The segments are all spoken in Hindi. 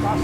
पास।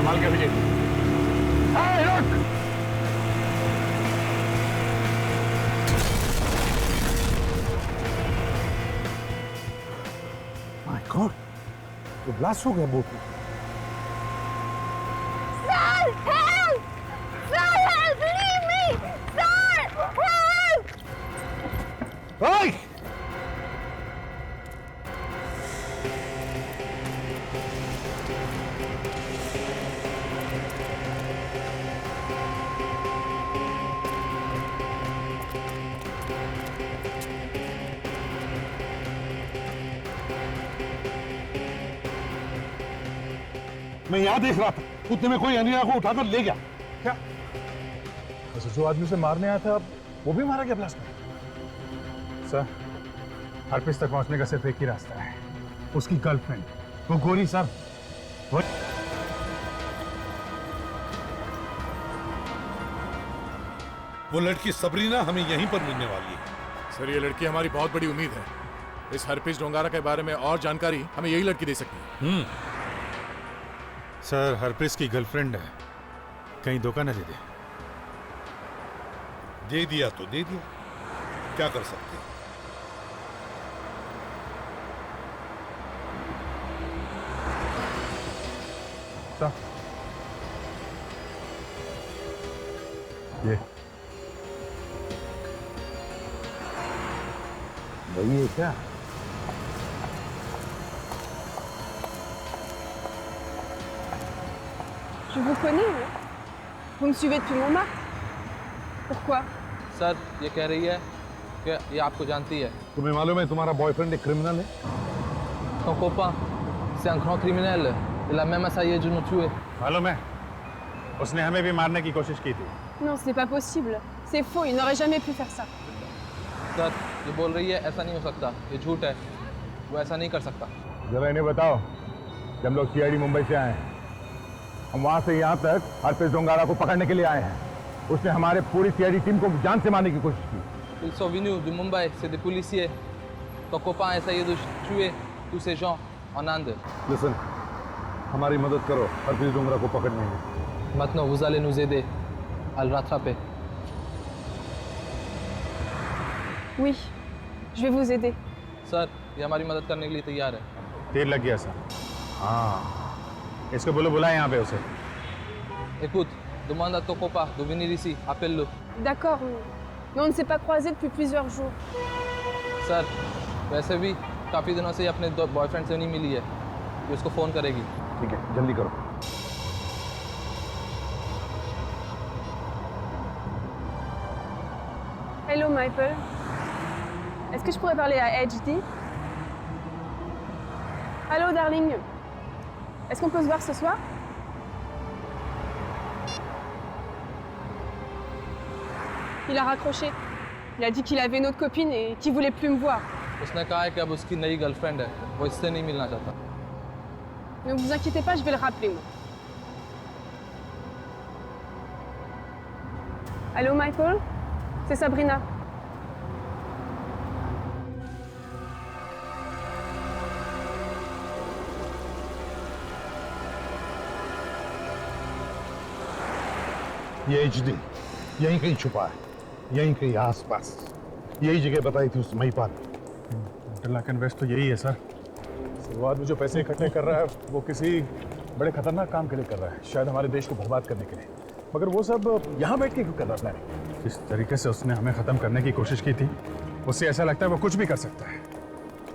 संभाल के भेजिए। रुक। माय गॉड, तो ब्लास्ट हो गया बोट में। Sir, help! Sir, help! Leave me! Sir, help! ओए! मैं यहां देख रहा था, उतने में कोई अनिया को उठाकर ले गया। क्या? वैसे जो आदमी उसे मारने आया था वो भी मारा गया ब्लास्ट में? सर, हरपिस तक पहुंचने का सिर्फ एक ही रास्ता है, उसकी गर्लफ्रेंड, वो गोरी सर। वो लड़की सबरीना हमें यहीं पर मिलने वाली है। सर, ये लड़की हमारी बहुत बड़ी उम्मीद है। इस हरपिस डोंगारा के बारे में और जानकारी हमें यही लड़की दे सकती है। सर, हरप्रीत की गर्लफ्रेंड है, कहीं धोखा न दे दे। दे दिया तो दे दिया, क्या कर सकते हैं। सर, ये वही है क्या? Je vous connais, hein? Vous me suivez depuis Montmartre? Pourquoi? Sir, ये कह रही है कि ये आपको जानती है। तुम्हें मालूम है तुम्हारा बॉयफ्रेंड एक क्रिमिनल है? Ton copain, c'est un grand criminel. Il a même essayé de nous tuer. मालूम है, उसने हमें भी मारने की कोशिश की थी। Non, ce n'est pas possible. C'est faux, il n'aurait jamais pu faire ça. Sir, ये बोल रही है ऐसा नहीं हो सकता, ये झूठ है, वो ऐसा नहीं कर सकता। जरा इन्हें बताओ, जब हम लोग सीआईडी मुंबई से आए हैं, हम वहां से यहाँ तक हरप्रीत डोंगारा को पकड़ने के लिए आए हैं। उसने हमारे पूरी सीआईडी टीम को जान से मारने की कोशिश की। Ils sont venus de Mumbai, c'est des policiers. Ton copain a essayé de tuer tous ces gens en Inde. Listen, हमारी मदद करो हरप्रीत डोंगरा को पकड़ने में। Maintenant, vous allez nous aider à le rattraper. Oui, je vais vous aider. Sir, ये हमारी मदद करने के लिए तैयार है। तीर लग गया सर। हाँ, इसको बोलो बुलाए यहाँ पे उसे। Écoute, demande à ton copain de venir ici, appelle-le. D'accord, mais on ne s'est pas croisés depuis plusieurs jours. Sir, वैसे भी काफ़ी दिनों से ये अपने बॉयफ्रेंड से नहीं मिली है, ये उसको फ़ोन करेगी। ठीक है, जल्दी करो। Hello, Michael. Est-ce que je pourrais parler à HD? Allô, darling. Est-ce qu'on peut se voir ce soir? Il a raccroché. Il a dit qu'il avait une autre copine et qu'il voulait plus me voir. उसने कहा है कि अब उसकी नई गर्लफ्रेंड है, वो इससे नहीं मिलना चाहता। Ne vous inquiétez pas, je vais le rappeler, moi. Allô, Michael? C'est Sabrina. ये एचडी यहीं कहीं छुपा है, यहीं कहीं आसपास। यही जगह बताई थी उस महिपाल। इंटरलॉक इन्वेस्ट तो यही है सर। शुरुआत में जो पैसे इकट्ठे कर रहा है वो किसी बड़े खतरनाक काम के लिए कर रहा है, शायद हमारे देश को बर्बाद करने के लिए। मगर वो सब यहाँ बैठ के क्यों कर रहा है प्लानिंग? जिस तरीके से उसने हमें ख़त्म करने की कोशिश की थी, उससे ऐसा लगता है वो कुछ भी कर सकता है।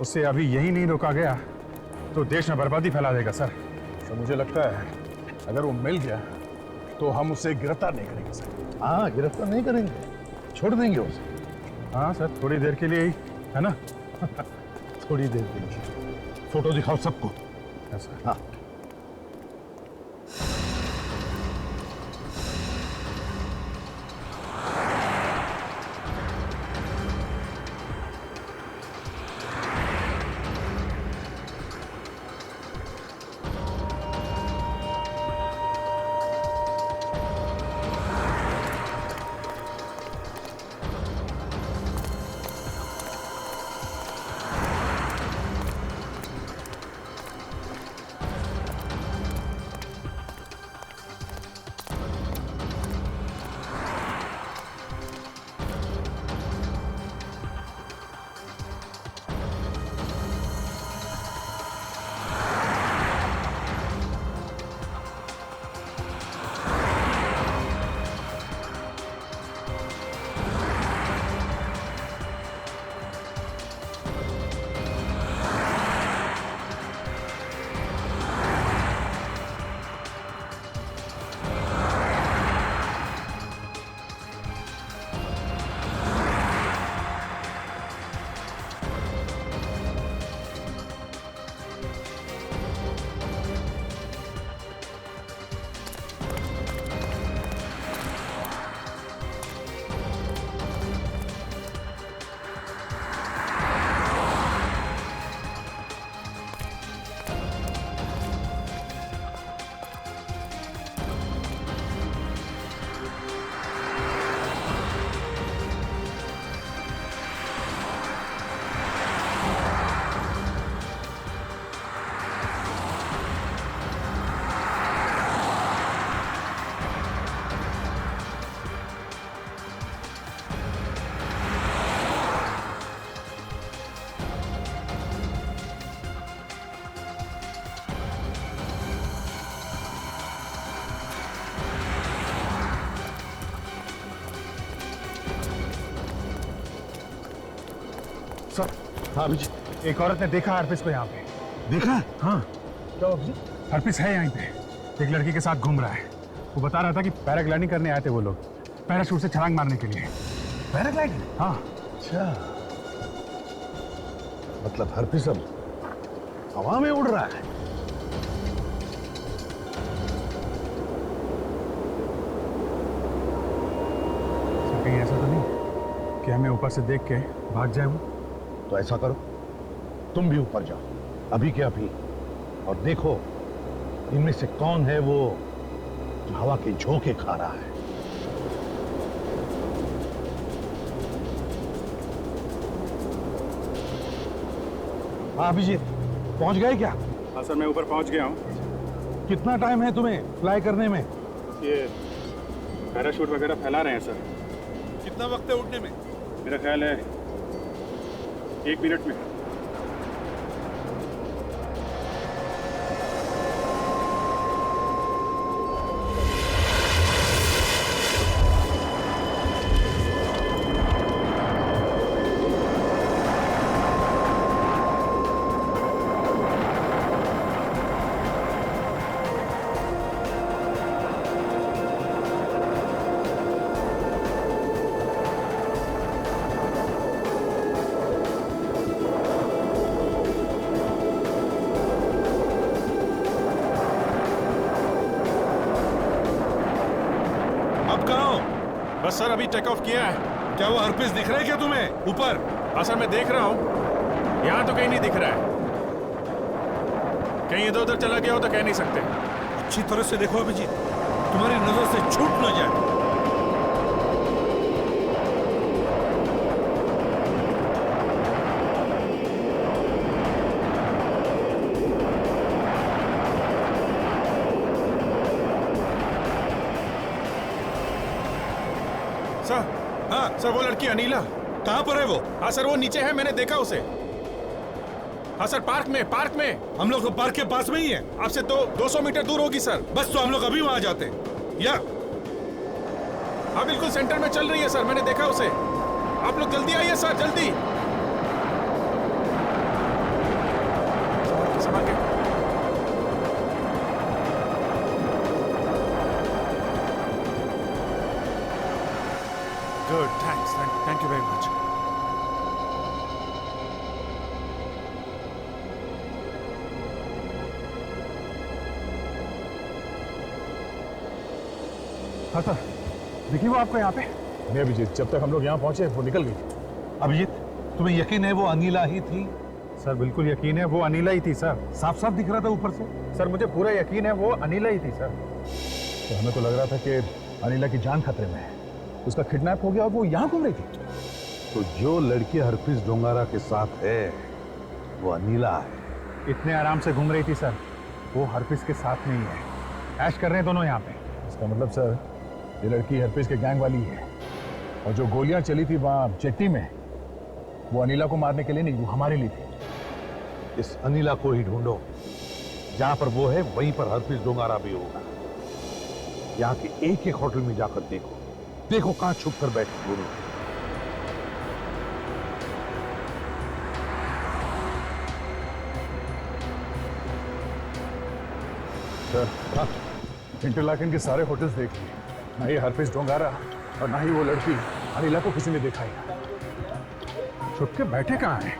उससे अभी यही नहीं रोका गया तो देश में बर्बादी फैला देगा सर। तो मुझे लगता है अगर वो मिल गया तो हम उसे गिरफ्तार नहीं करेंगे सर। हाँ, गिरफ्तार नहीं करेंगे, छोड़ देंगे उसे? हाँ सर, थोड़ी देर के लिए ही, है ना? थोड़ी देर के लिए। फोटो दिखाओ सबको। ऐसा। हाँ। सर, हाँ अभिजीत। एक औरत ने देखा हरपिस को यहाँ पे। देखा? हाँ, क्या अभिजीत? हरपिस है यहीं पे, एक लड़की के साथ घूम रहा है। वो बता रहा था कि पैराग्लाइडिंग करने आए थे वो लोग, पैराशूट से छलांग मारने के लिए। पैराग्लाइडिंग? हाँ। अच्छा, मतलब हरपिस अब हवा में उड़ रहा है। सर, कहीं ऐसा तो नहीं कि हमें ऊपर से देख के भाग जाए वो? तो ऐसा करो, तुम भी ऊपर जाओ अभी के अभी, और देखो इनमें से कौन है वो जो हवा के झोंके खा रहा है। हाँ अभिजीत, पहुंच गए क्या? हाँ सर, मैं ऊपर पहुंच गया हूँ। कितना टाइम है तुम्हें फ्लाई करने में? ये पैराशूट वगैरह फैला रहे हैं सर। कितना वक्त है उड़ने में? मेरा ख्याल है 1 मिनट में। बस सर, अभी टेक ऑफ किया है। क्या वो हरपिस दिख रहा है क्या तुम्हें ऊपर? हाँ सर, मैं देख रहा हूँ, यहाँ तो कहीं नहीं दिख रहा है। कहीं इधर उधर चला गया हो तो कह नहीं सकते। अच्छी तरह से देखो अभिजीत, तुम्हारी नजर से छूट ना जाए। सर, हाँ सर वो लड़की अनीला। कहाँ पर है वो? हाँ सर, वो नीचे है, मैंने देखा उसे। हाँ सर, पार्क में। हम लोग तो पार्क के पास में ही है। आपसे तो 200 मीटर दूर होगी सर। बस तो हम लोग अभी वहां जाते हैं। या हाँ बिल्कुल सेंटर में चल रही है सर, मैंने देखा उसे। आप लोग जल्दी आइए सर, जल्दी। संभाल के। Good, thanks. Thank you very much. हाँ सर, देखिए वो आपको यहाँ पे। नहीं अभिजीत, जब तक हम लोग यहाँ पहुंचे वो निकल गई। अभिजीत, तुम्हें यकीन है वो अनिला ही थी? सर बिल्कुल यकीन है वो अनिला ही थी सर। साफ साफ दिख रहा था ऊपर से। सर मुझे पूरा यकीन है वो अनिला ही थी सर। तो हमें तो लग रहा था कि अनिला की जान खतरे में है, उसका किडनैप हो गया और वो यहाँ घूम रही थी। तो जो लड़की हरप्रीत डोंगारा के साथ है वो अनिला है। इतने आराम से घूम रही थी सर, वो हरप्रीत के साथ नहीं है। ऐश कर रहे हैं दोनों यहाँ पे। इसका मतलब सर ये लड़की हरप्रीत के गैंग वाली है, और जो गोलियां चली थी वहां जेट्टी में वो अनिला को मारने के लिए नहीं, वो हमारे लिए थी। इस अनिला को ही ढूंढो, जहां पर वो है वहीं पर हरप्रीत डोंगारा भी होगा। यहाँ के एक एक होटल में जाकर देखो, देखो कहां छुप कर बैठे दोनों। सर हाँ, इंटरलाकन के सारे होटल्स देख लिए, ना ये हरप्रीत डोंगारा और ना ही वो लड़की अनिला को किसी ने देखा ही। छुप के बैठे कहाँ हैं?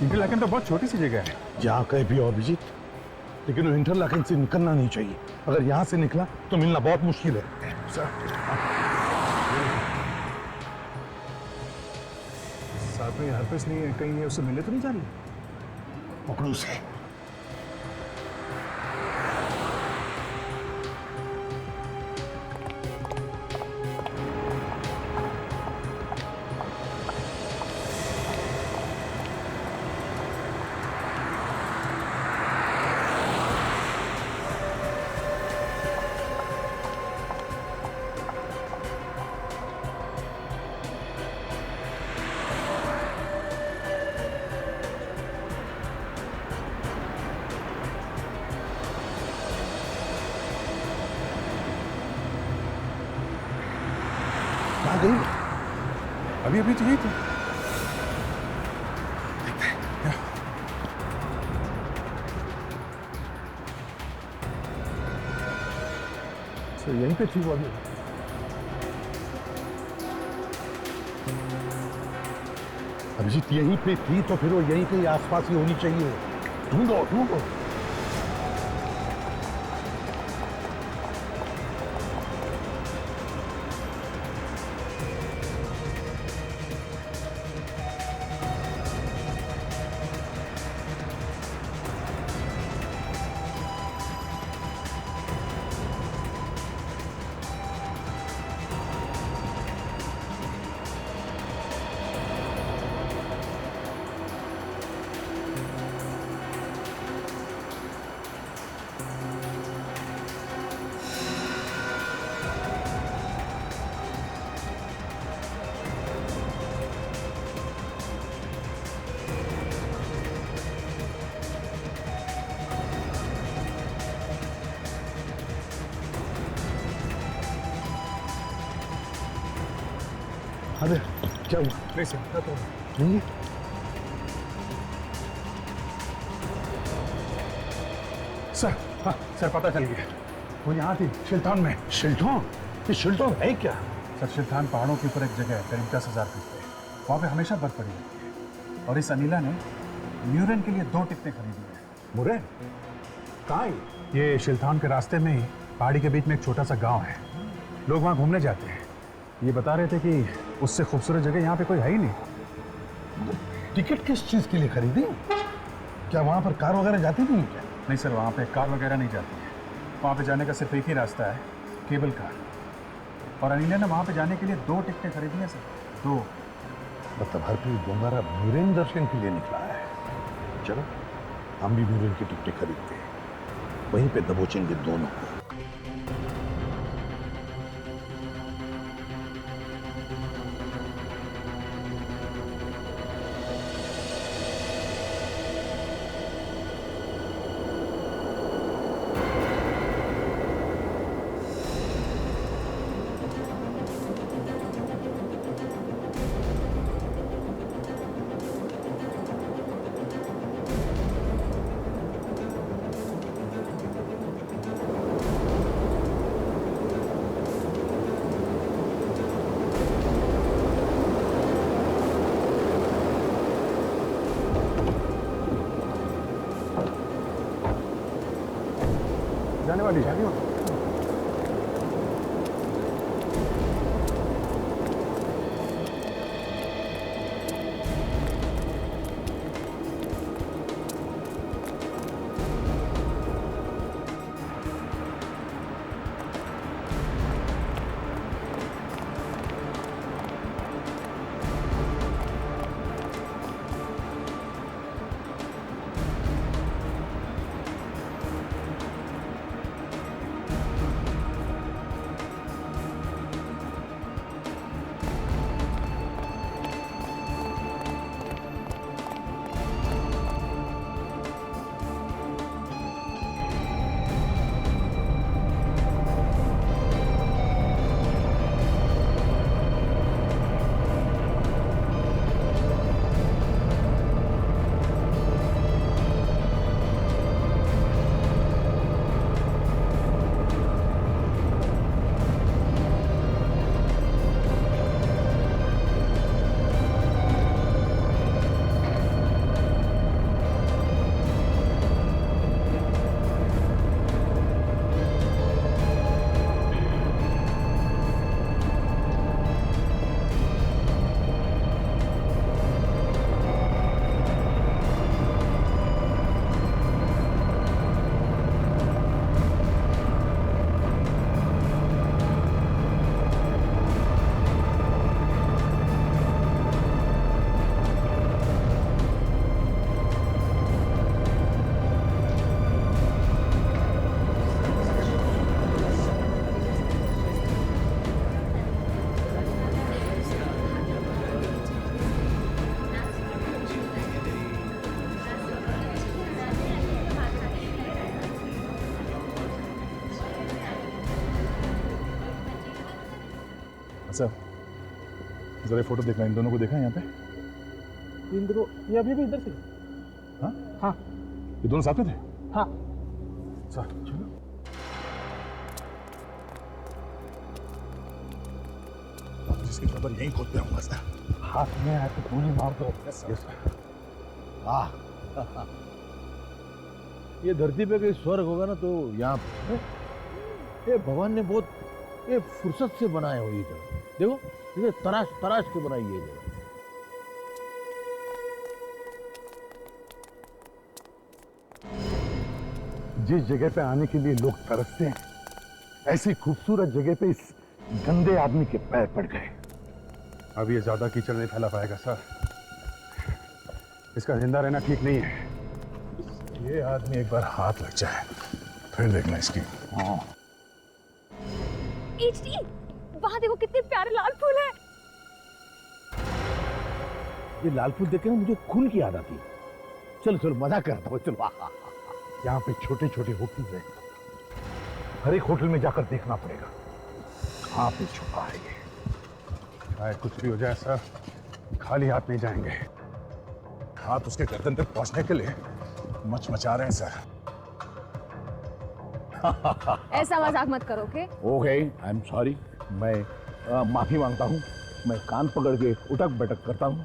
इंटरलाकन तो बहुत छोटी सी जगह है। जहां कहीं भी हो अभिजीत, लेकिन वो इंटरलाकन से निकलना नहीं चाहिए। अगर यहां से निकला तो मिलना बहुत मुश्किल है। सर साथ में हरप्रीत नहीं है, कहीं उससे मिले तो नहीं जा रही? पकड़ो उसे। कहाँ गई? अभी अभी तो यही थी। तो यहीं पे थी वो अभी। अभिजीत यहीं पे थी तो फिर वो यहीं के आसपास ही होनी चाहिए। ढूंढो ढूंढो। अरे क्या हुआ? नहीं सर, क्या तो नहीं सर, हाँ सर पता चल गया, वो यहाँ थी शिल्टॉन में। शिल्टॉन? ये शिल्टॉन है क्या? सर शिल्टॉन पहाड़ों के ऊपर एक जगह है, करीब 10,000 फीट पे। वहाँ पे हमेशा बर्फ पड़ी रहती है, और इस अनिला ने म्यूरन के लिए 2 टिकटें खरीदी हैं। मुरे कहाँ है? ये शिल्टॉन के रास्ते में ही पहाड़ी के बीच में एक छोटा सा गांव है, लोग वहाँ घूमने जाते हैं। ये बता रहे थे कि उससे खूबसूरत जगह यहाँ पे कोई है ही नहीं। टिकट किस चीज के लिए खरीदी? क्या वहां पर कार वगैरह जाती नहीं है क्या? नहीं सर, वहाँ पे कार वगैरह नहीं जाती है। वहाँ पे जाने का सिर्फ एक ही रास्ता है, केबल कार। और अनिला ने वहाँ पे जाने के लिए 2 टिकटें खरीदी हैं सर, 2। मतलब हरप्रीत डोंगारा म्यूरेन दर्शन के लिए निकला है। चलो हम भी म्यूरेन की टिकटें खरीदते हैं, वहीं पे दबोचेंगे दोनों को। वाली है। अच्छा, जरा फोटो देखना, इन दोनों को देखा है यहाँ पे? इन दोनों ये अभी भी इधर से। हाँ हाँ ये दोनों साथ में थे? हाँ। अच्छा चलो। जिसकी खबर यहीं खोदते रहूंगा सर। हाथ में आए तो गोली मार दो। Yes sir. वाह, ये धरती पे कोई स्वर्ग होगा ना तो यहाँ पे ये भगवान ने बहुत ये फुर्सत से बनाया हो ये जगह। देखो इसे तराश तराश के बनाई ये जगह। जिस जगह पे आने के लिए लोग तरसते हैं, ऐसी खूबसूरत जगह पे इस गंदे आदमी के पैर पड़ गए। अब ये ज्यादा कीचड़ नहीं फैला पाएगा सर। इसका जिंदा रहना ठीक नहीं है। ये आदमी एक बार हाथ लग जाए फिर देखना इसकी। हाँ एचडी, वहां देखो कितने प्यारे लाल फूल है। ये लाल फूल देख के ना मुझे खून की याद आती है। चलो चलो मजा करता हूँ, चलो। यहाँ पे छोटे छोटे होटल हैं, हर एक होटल में जाकर देखना पड़ेगा कहाँ पे छुपा है ये। चाहे कुछ भी हो जाए सर, खाली हाथ नहीं जाएंगे। हाथ उसके गर्दन तक पहुंचने के लिए मचमचा रहे हैं सर। ऐसा मजाक मत करो, okay? Okay, I am sorry. मैं माफी मांगता हूँ। मैं कान पकड़ के उठक बैठक करता हूँ।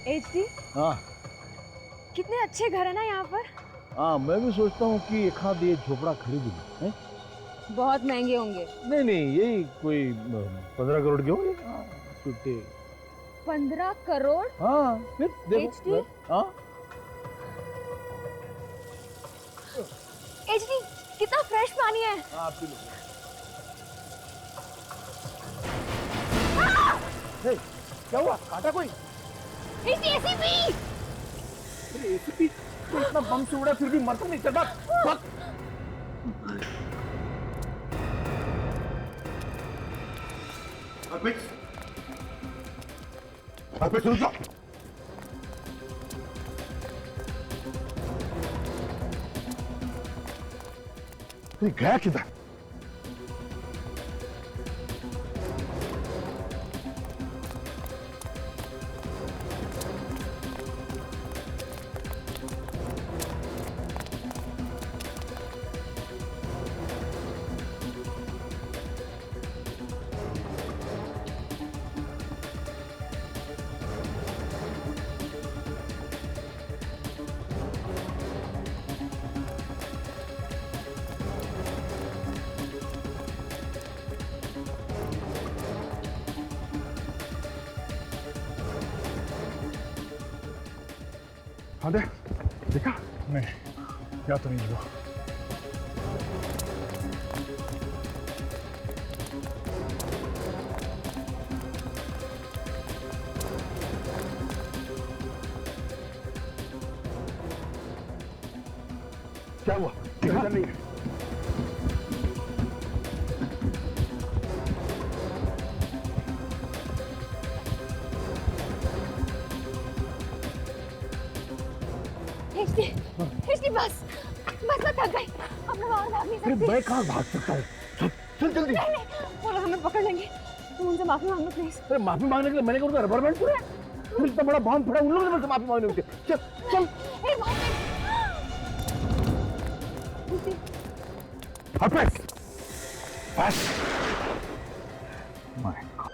एचडी, हाँ कितने अच्छे घर है ना यहाँ पर। हाँ, मैं भी सोचता हूँ कि एक हाथ ये झोपड़ा खरीद लूं। बहुत महंगे होंगे। नहीं नहीं, यही कोई 15 करोड़ के होंगे। 15 करोड़? हाँ फिर HD? देखो। हाँ एचडी, कितना फ्रेश पानी है। हाँ पी लो। क्या हुआ? काटा कोई? HD, ACP. अरे एसीपी तो इतना बम से उड़ा फिर भी मरता नहीं। चल भाग। अर्पित रुक जाओ। गया किधर? हाँ दे, देखा? नहीं, या तो नहीं हुआ। क्या हुआ? क्या नहीं है? बस मैं थक गई, अब मैं और भाग नहीं अरे सकती। मैं कहाँ भाग सकता हूँ? चल जल्दी। नहीं नहीं, वो लोग हमें पकड़ लेंगे, तुम उनसे माफी मांगो प्लीज। अरे माफी मांगने के लिए मैंने कहा रबर बैंड पूरा फिर इतना बड़ा बॉम्ब पड़ा, उन लोगों ने मुझसे माफी मांगने होती। चल चल। ए भाई Harpers! Fast! My God.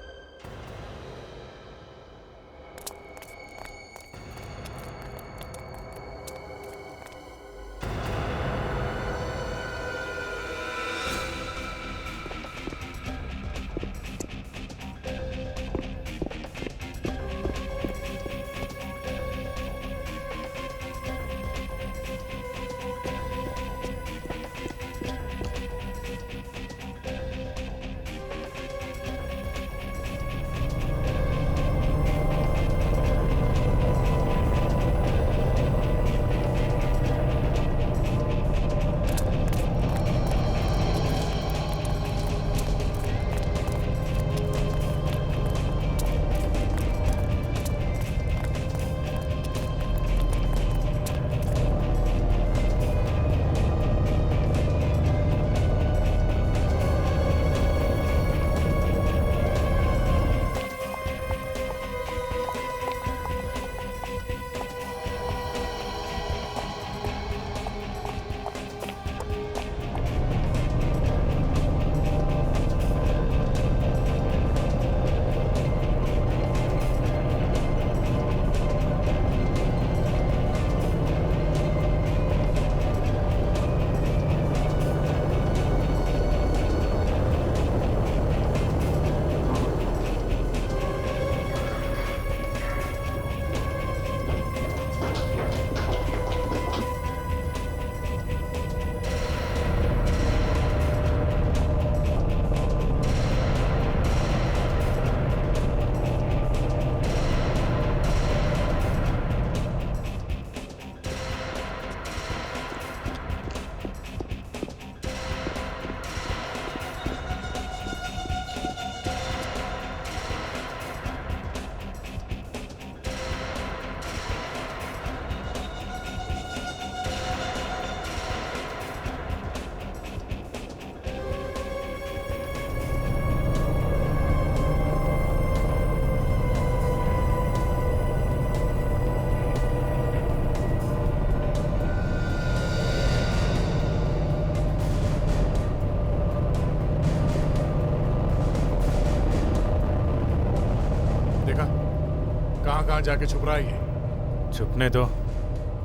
कहाँ जाके छुप रहा है ये? छुपने दो,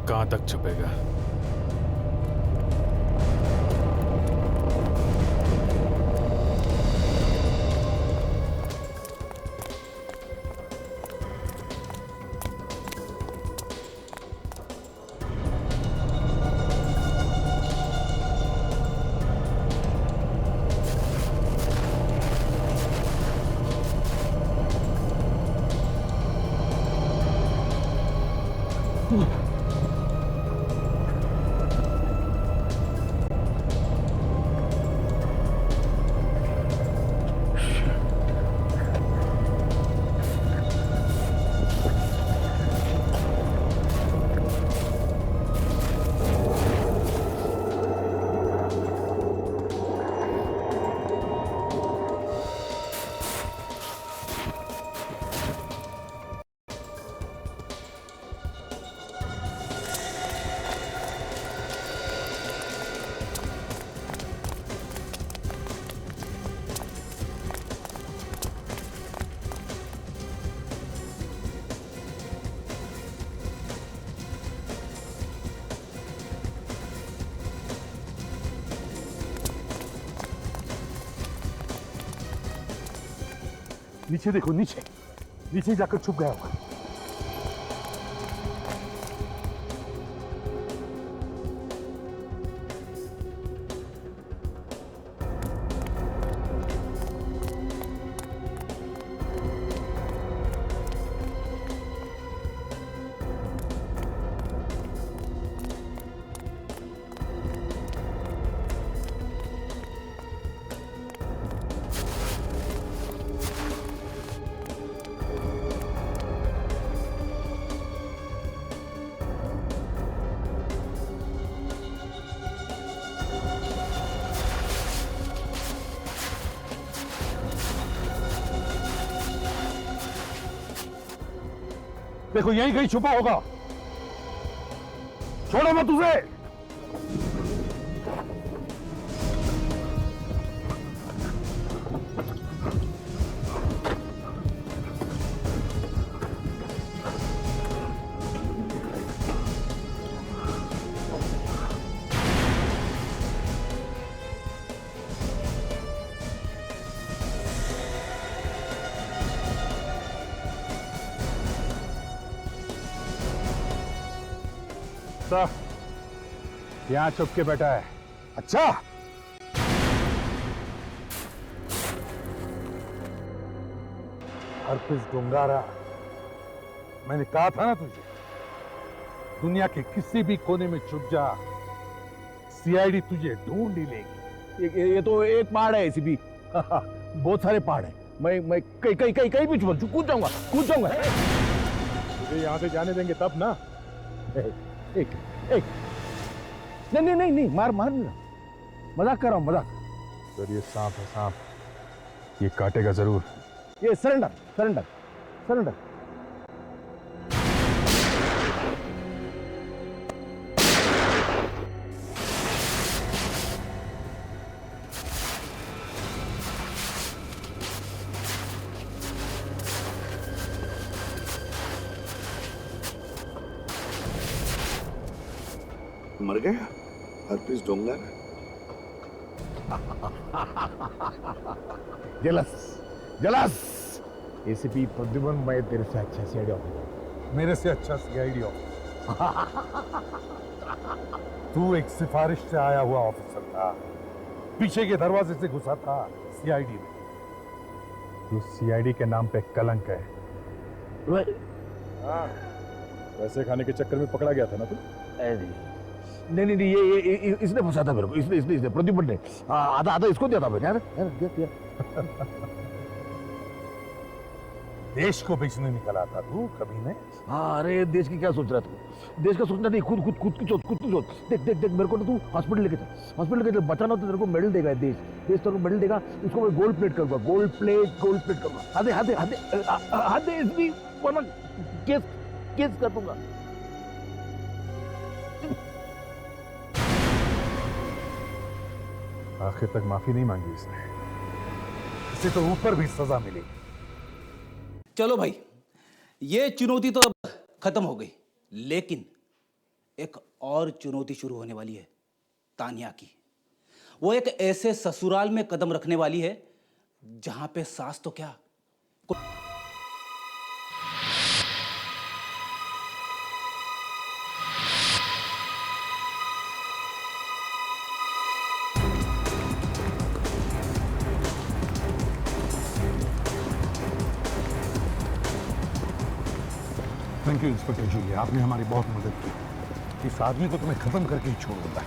कहाँ तक छुपेगा? नीचे देखो, नीचे नीचे जाकर छुप गया होगा। देखो यहीं कहीं छुपा होगा। छोड़ो मत उसे। यहाँ छुप के बैठा है। अच्छा, हरपिस डोंगारा, मैंने कहा था ना तुझे, दुनिया के किसी भी कोने में छुप जा, सीआईडी तुझे ढूंढ ही लेगी। ये तो एक पहाड़ है एसीपी। बहुत सारे पहाड़ है। मैं कहीं भी छुप कूद जाऊंगा। तुझे यहाँ से जाने देंगे तब ना। एक नहीं, मार नहीं, मजाक कर रहा हूँ, मजाक। सर ये सांप है, सांप, ये काटेगा जरूर। ये सरेंडर। मर गया हरपिस डोंगारा। जलस एसीपी प्रद्युमन, मैं तेरे से अच्छा सीआईडी ऑफिसर। मेरे से अच्छा सीआईडी ऑफिसर। तू एक सिफारिश से आया हुआ ऑफिसर था, पीछे के दरवाजे से घुसा था सीआईडी में। तू सीआईडी के नाम पे कलंक है। पैसे खाने के चक्कर में पकड़ा गया था ना तू। नहीं, ये इसने फंसा था मेरे को। इसने प्रद्युमन ने आधा इसको दिया था मैंने। यार दिया। देश को बेचने निकला था तू कभी ने। हाँ, अरे देश की क्या सोच रहा था? देश का सोचना नहीं, खुद की सोच। देख मेरे को ना तू हॉस्पिटल लेके चल। बचाना तो तेरे को मेडल देगा देश तेरे को मेडल देगा। उसको मैं गोल्ड प्लेट करूंगा, गोल्ड प्लेट करूंगा। आधे इसलिए वरना केस कर दूंगा। आखिर तक माफी नहीं मांगी इसने। इसे तो ऊपर भी सजा मिली। चलो भाई, ये चुनौती तो अब खत्म हो गई, लेकिन एक और चुनौती शुरू होने वाली है तानिया की। वो एक ऐसे ससुराल में कदम रखने वाली है जहां पे सास तो क्या, थैंक यू इंस्पेक्टर जूलिया, आपने हमारी बहुत मदद की। इस आदमी को तुम्हें खत्म करके ही छोड़ देता है।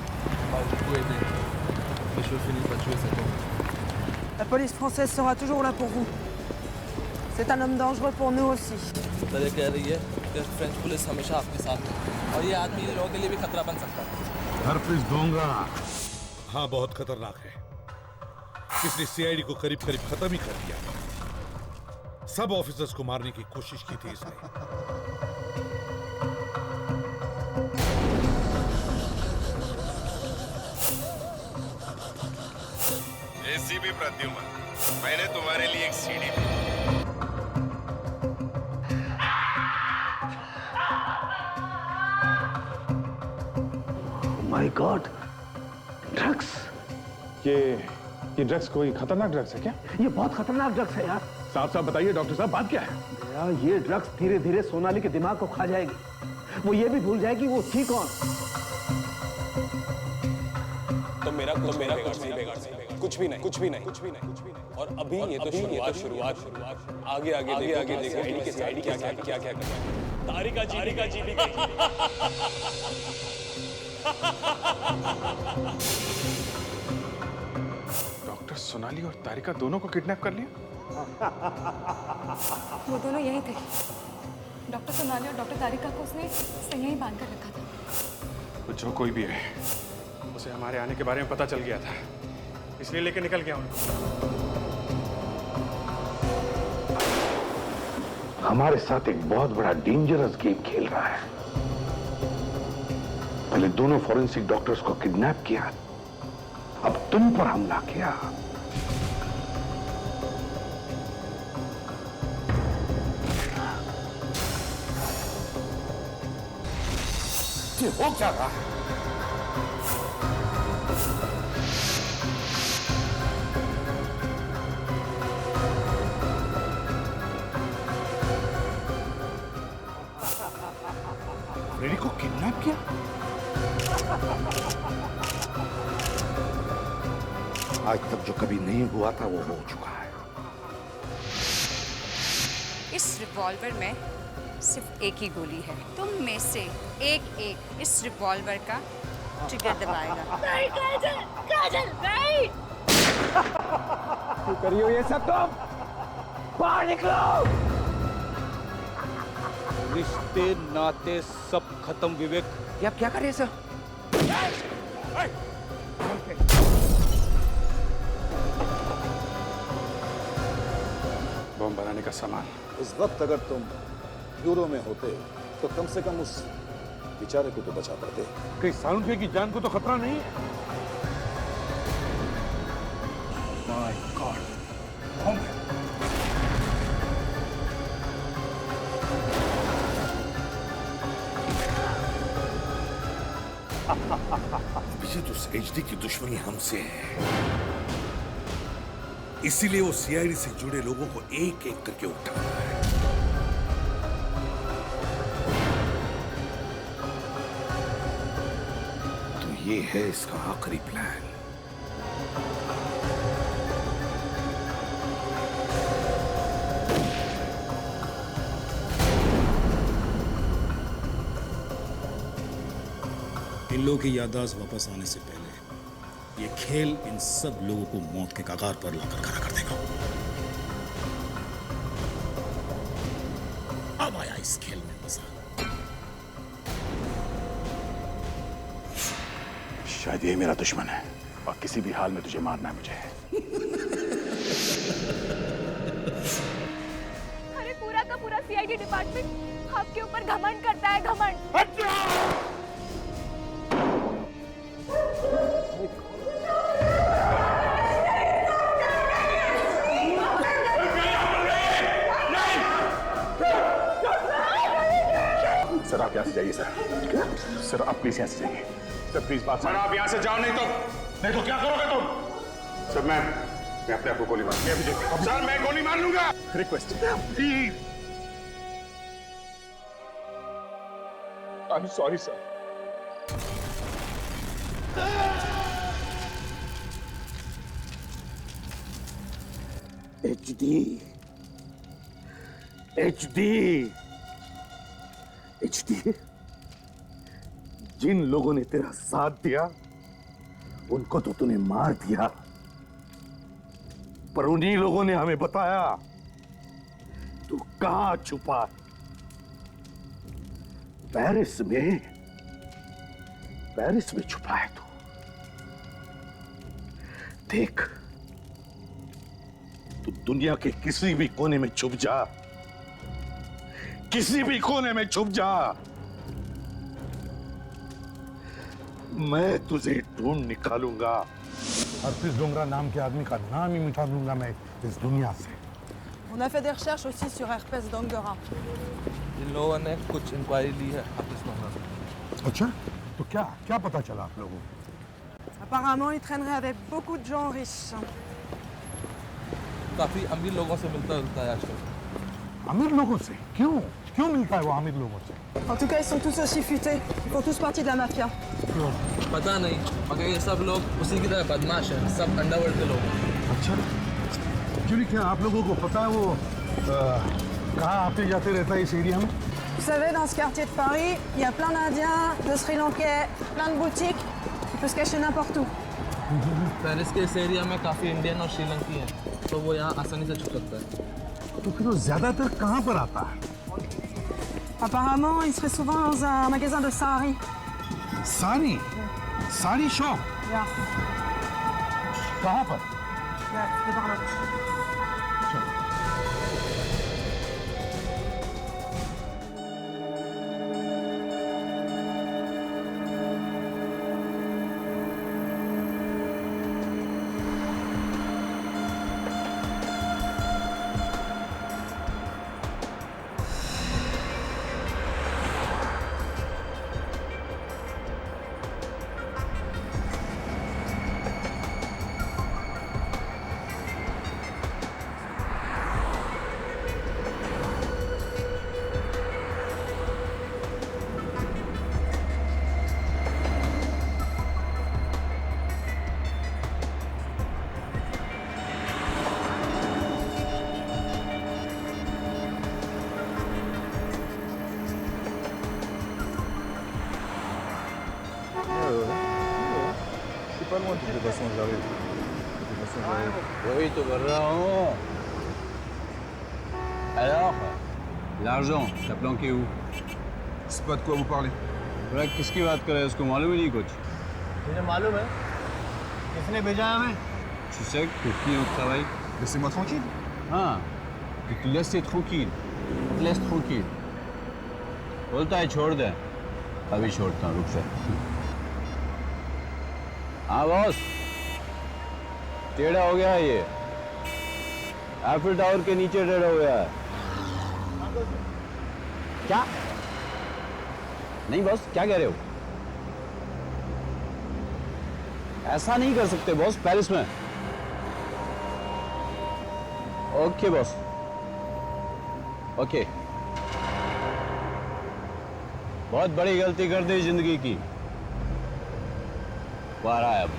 La police française sera toujours là pour vous. C'est un homme dangereux pour nous aussi. Sir कह रही है कि फ्रेंच पुलिस हमेशा आपके साथ है और ये आदमी लोगों के लिए भी खतरा बन सकता है। हरप्रीत डोंगरा, हाँ बहुत खतरनाक है। इसने सीआईडी को करीब खत्म ही कर दिया। सब ऑफिसर्स को मारने की कोशिश की थी इसने। एसीपी प्रद्युमन, मैंने तुम्हारे लिए एक CD the. My God, drugs. ये ड्रग्स कोई खतरनाक ड्रग्स है क्या? ये बहुत खतरनाक ड्रग्स है यार। साहब बताइए डॉक्टर साहब, बात क्या है? यार ये ड्रग्स धीरे धीरे सोनाली के दिमाग को खा जाएगी। वो ये भी भूल जाएगी वो थी कौन। तो मेरा कुछ भी नहीं। और अभी ये तो शुरुआत। आगे देखो आईडी के साइड क्या तारिका जी। डॉक्टर सोनाली और तारिका दोनों को किडनैप कर लिया? वो दोनों यही थे। डॉक्टर सोनाली और डॉक्टर तारिका को उसने सही बांध कर रखा था। तो जो कोई भी है, उसे हमारे आने के बारे में पता चल गया था, इसलिए लेके निकल गया उनको। हमारे साथ एक बहुत बड़ा डेंजरस गेम खेल रहा है। पहले दोनों फॉरेंसिक डॉक्टर्स को किडनैप किया, अब तुम पर हमला किया। ये हो क्या रहा है? फ्रेडी को किडनैप किया? आज तक जो कभी नहीं हुआ था वो हो चुका है। इस रिवॉल्वर में सिर्फ एक ही गोली है। तुम में से एक इस रिवॉल्वर का ट्रिगर दबाएगा। नहीं काजल, काजल नहीं। क्यों करी हो ये सब तुम? बाहर निकलो। रिश्ते नाते सब खत्म विवेक। ये आप क्या कर रहे हैं सर? बम बनाने का सामान। उस वक्त अगर तुम यूरो में होते तो कम से कम उस बेचारे को तो बचा पाते। कहीं साउंड की जान को तो खतरा नहीं है? माय गॉड, बम है। अभिजीत, उस एचडी की दुश्मनी हमसे है, इसीलिए वो सीआईडी से जुड़े लोगों को एक एक करके उठा रहा है। तो ये है इसका आखिरी प्लान। इन लोगों की याददाश्त वापस आने से पहले ये खेल इन सब लोगों को मौत के कगार पर लाकर खड़ा कर देगा। अब आया इस खेल में मजा। शायद ये मेरा दुश्मन है और किसी भी हाल में तुझे मारना है मुझे। अरे पूरा का पूरा सीआईडी डिपार्टमेंट आपके ऊपर घमंड करता है, घमंड। सर आप यहाँ से जाइए सर। सर आप प्लीज यहाँ से जाइए। सर प्लीज बात। सर आप यहाँ से जाओ, नहीं तो क्या करोगे तुम? सर मैं अपने आप को गोली मार। सर मैं गोली मार लूंगा। Request please. I am sorry sir. HD जिन लोगों ने तेरा साथ दिया उनको तो तूने मार दिया, पर उन्हीं लोगों ने हमें बताया तू कहां छुपा। पेरिस में छुपा है तू। देख, तू दुनिया के किसी भी कोने में छुप जा, किसी भी कोने में छुप जा, मैं तुझे ढूंढ निकालूंगा। हरप्रीत डोंगरा नाम के आदमी का नाम ही मिटा दूंगा मैं इस दुनिया से। On a fait des recherches aussi sur Herpès Dongora. इन लोगों ने कुछ इंक्वायरी ली है हरप्रीत डोंगरा। अच्छा, तो क्या पता चला आप लोगों को? Apparemment, il traînerait avec beaucoup de gens riches. काफी अमीर लोगों से मिलता जुलता है आजकल। अमीर लोगों से? क्यों मिलता है वो अमीर लोगों से? En tout cas, ils sont tous aussi futés. Ils font tous partie de la mafia. पता नहीं, मगर ये सब लोग उसी की तरह बदमाश हैं, सब अंडरवर्ल्ड के लोग। अच्छा, एक्चुअली क्या आप लोगों को पता है वो कहाँ आते जाते रहता है इस एरिया में? Vous savez, dans ce quartier de Paris, il y a plein d'Indiens, de Sri Lankais, plein de boutiques. Il peut se cacher n'importe où. Paris के इस एरिया में काफी इंडियन और श्रीलंकी हैं, तो वो यहाँ आसानी से छुप सकता है। तो फिर वो ज्यादातर कहाँ पर आता है? Apparemment, il serait souvent dans un magasin de sari. Sari shop? Yeah. कहाँ पर? Yeah, c'est par là. वही तो कर रहा हूँ। Alors, l'argent, t'as planqué où? Je sais pas de quoi vous parlez. ब्रैक किसकी बात कर रहे हैं? उसको मालूम ही नहीं कुछ। मुझे मालूम है किसने भेजा है हमें. Tu sais que qui au travail? Laissez-moi tranquille. हाँ, tu te laisses tranquille. Tu te laisses tranquille. बोलता है छोड़ दे। अभी छोड़ता हूँ, रुक जा। हाँ बॉस, टेढ़ा हो गया है ये। एफिल टावर के नीचे टेढ़ा हो गया है। क्या? नहीं बॉस, क्या कह रहे हो? ऐसा नहीं कर सकते बॉस, पेरिस में। Okay boss, okay. बहुत बड़ी गलती कर दी जिंदगी की। बाहर आया अब।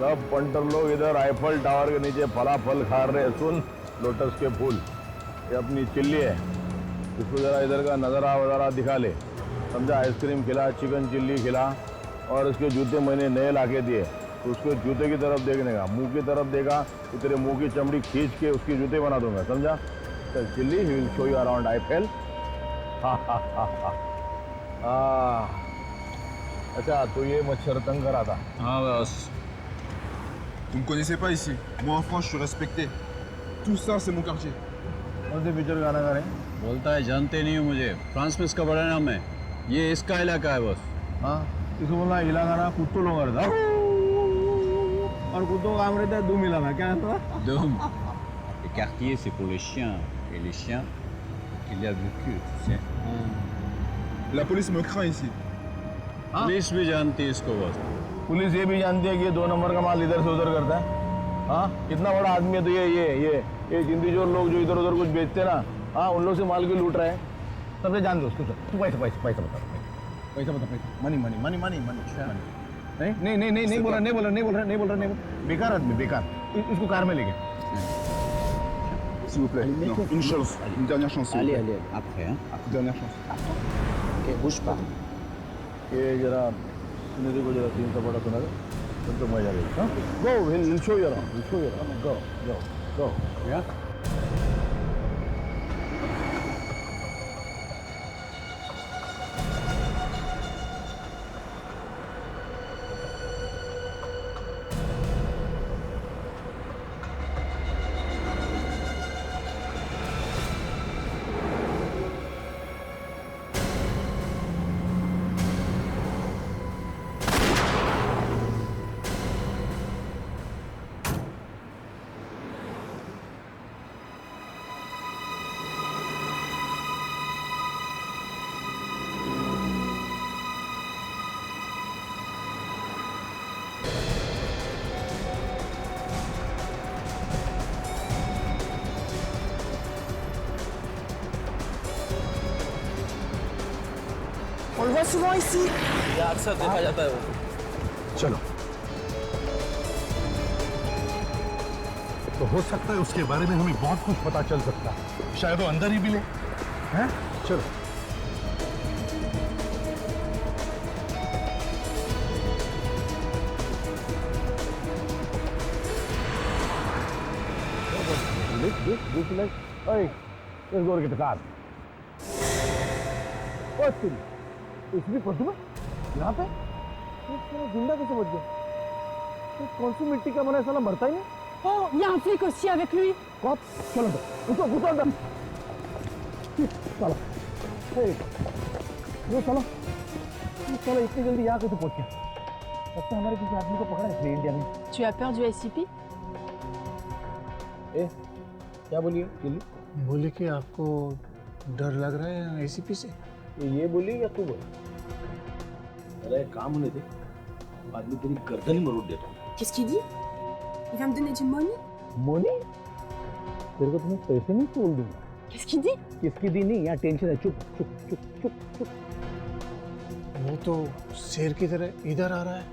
सब पंटर लोग इधर आईफल टावर के नीचे फलाफल खा रहे हैं। सुन, लोटस के फूल, ये अपनी चिल्ली है, इसको जरा इधर का नज़ारा वज़ारा दिखा ले, समझा। आइसक्रीम खिला, चिकन चिल्ली खिला, और इसके जूते मैंने नए ला के दिए, तो उसके जूते की तरफ देखने का, मुंह की तरफ देखा तो तेरे मुंह की चमड़ी खींच के उसके जूते बना दूंगा, समझा। चल chilli, he will show you around Eiffel. अच्छा, तो ये मच्छर तंग करा था। हाँ बस। Vous me connaissez pas ici. Moi en France, je suis respecté. Tout ça, c'est mon quartier. कौन से पिक्चर गाना गा रहे? बोलता है जानते नहीं हो मुझे। फ्रांस में इसका बड़ा नाम है। ये इसका इलाका है बस। हाँ, इसको बोला इलाका ना कुत्तों लोग रहता, और कुत्तों का काम रहता है दुम इलाका। क्या है तो? दुम। Le quartier, c'est pour les chiens. Et les chiens, il y a du cul, tu sais. La police me craint ici. Police भी जानती है इसको बस। पुलिस ये भी जानती है कि ये 2 नंबर का माल इधर से उधर करता है। हाँ, कितना बड़ा आदमी है। तो ये हिंदी जो लोग जो इधर उधर कुछ बेचते ना, हाँ, उन लोग से माल क्यों लूट रहा है, सबसे जान दो उसको। तू पैसा बता, मनी। नहीं बोल रहा। बेकार आदमी, बेकार। इसको कार में लेके। S'il vous plaît. Non, une chance. Une dernière chance. Allez, après, hein. Une dernière chance. Ok, bouge pas. ये जरा सुनिधि को जरा 3 का बड़ा सुना दे, तब तो मजा आएगा। गो, विल शो यू अराउंड, गो। या On le voit souvent ici. ये अक्सर देखा जाता है वो। चलो, तो हो सकता है उसके बारे में हमें बहुत कुछ पता चल सकता है। शायद वो अंदर ही मिले। हैं? चलो। This like, hey, let's go get the car. Oh, still. इसमें पशु में यहाँ पे जिंदा कैसे बच गया? कौन सी मिट्टी का बना है साला मरता ही नहीं? Oh, il y a un flic aussi avec lui. कौन? चलो अंदर, घुसो अंदर. साला, ये साला इतनी जल्दी यहाँ कैसे पहुँच गया? लगता है हमारे किसी आदमी को पकड़ा है इसलिए इंडिया में. Tu as peur du SCP? क्या बोलिए दिल्ली? बोले कि आपको डर लग रहा है एसीपी से? ये बोली या तू बोली? अरे काम होने दे, बाद में तेरी गर्दन ही मरोड़ देता हूँ. Qu'est-ce qu'il dit? Il va me donner du money? Moni? तेरे को तुम्हें पैसे नहीं तोड़ दूंगा. Qu'est-ce qu'il dit? किसकी दी नहीं, यहाँ टेंशन है. चुप चुप चुप चुप चुप. वो तो शेर की तरह इधर आ रहा है.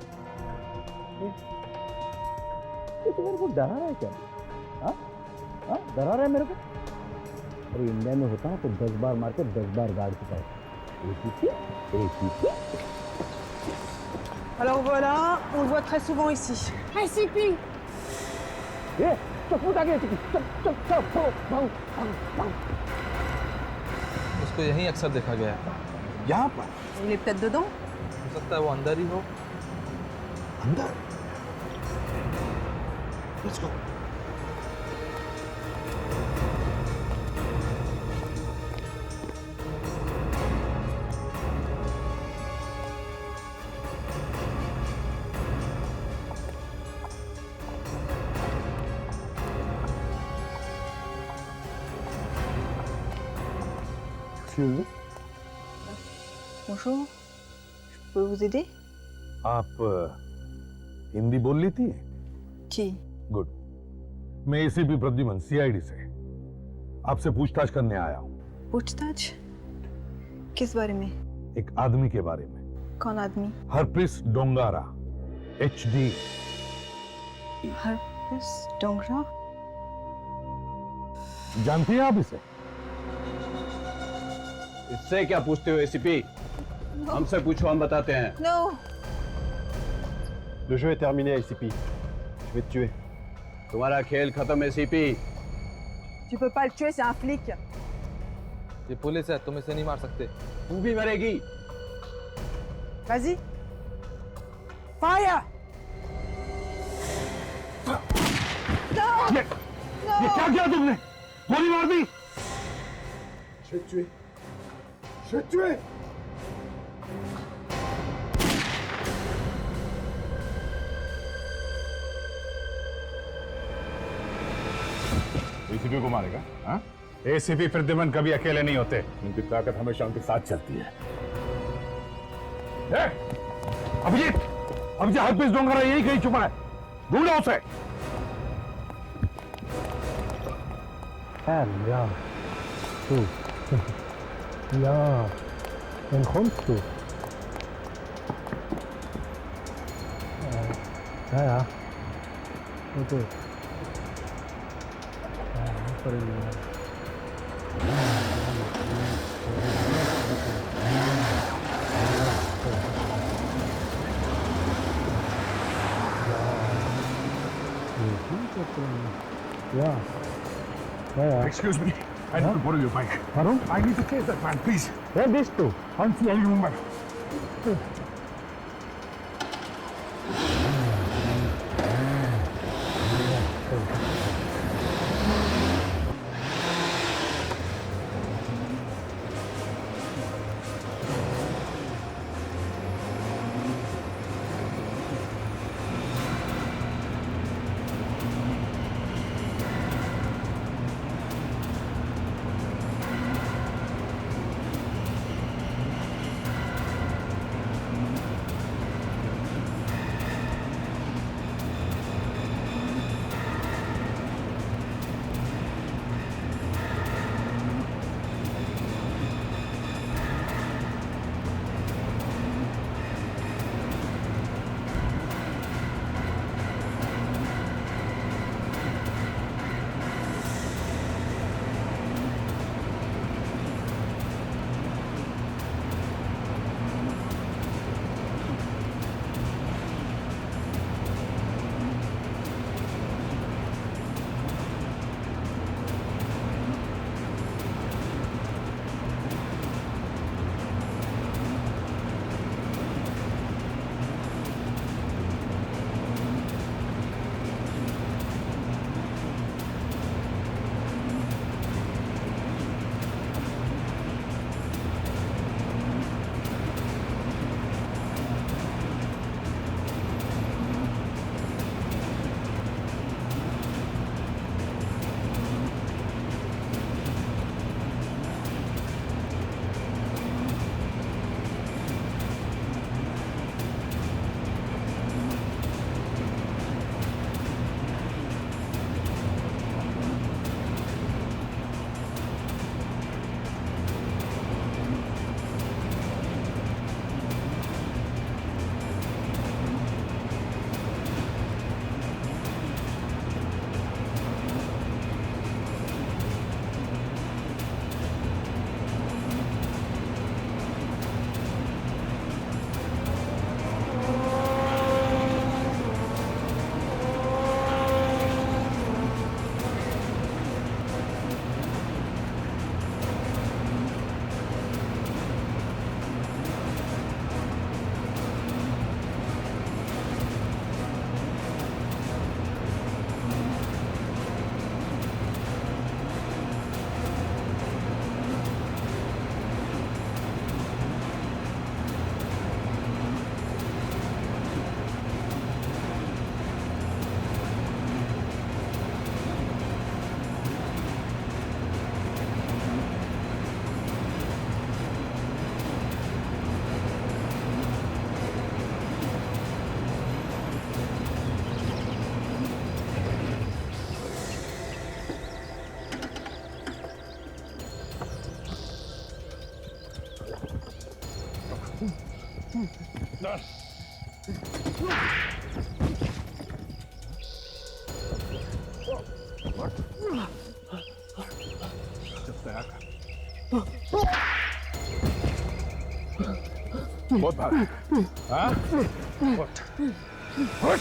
ये तो मेरे को डरा रहा है क्या? हाँ? डरा रहा है मेरे को? अरे इंडिया में होता ना तो 10 बार मार के 10 बार गाड़ चुका है. ACP. Alors voilà, on le voit très souvent ici. SCP! ये चुप आ गया. चुप चुप चुप भाग. उसको यहीं अक्सर देखा गया है. यहाँ पर? Il est peut-être dedans? हो सकता है वो अंदर ही हो. अंदर? Let's go. Bonjour, je peux vous aider? आप हिंदी बोल लेती हैं? जी. गुड. मैं एसीपी प्रद्युमन सीआईडी से आपसे पूछताछ करने आया हूँ. पूछताछ? किस बारे में? एक आदमी के बारे में. कौन आदमी? हरप्रीत डोंगारा, HD. हरप्रीत डोंगरा? जानती हैं आप इसे? इससे क्या पूछते हो एसीपी? हमसे पूछो, हम बताते हैं. Non. Le jeu est terminé, ACP. Je vais te tuer. तुम्हारा खेल खत्म ACP. Tu peux pas le tuer, c'est un flic. ये पुलिस है, तुम इसे नहीं मार सकते. तू भी मरेगी. Vas-y. Fire! ये क्या किया तुमने? गोली मार दी? Je vais te tuer. Je vais te tuer. ACP को मारेगा? हाँ? एसीपी प्रद्युमन कभी अकेले नहीं होते. उनकी ताकत हमेशा उनके साथ चलती है. अभिजीत हरप्रीत डोंगरा यही कहीं छुपा है. ढूंढो उसे. Ja. Du. Ja. Wen kommst du? Ja. Okay. Ja. Excuse me. I need to borrow your bike. Pardon? I need to chase that man, please. Where bist du? Can't see any movement. बहुत भारा है। हाँ? उठ। उठ।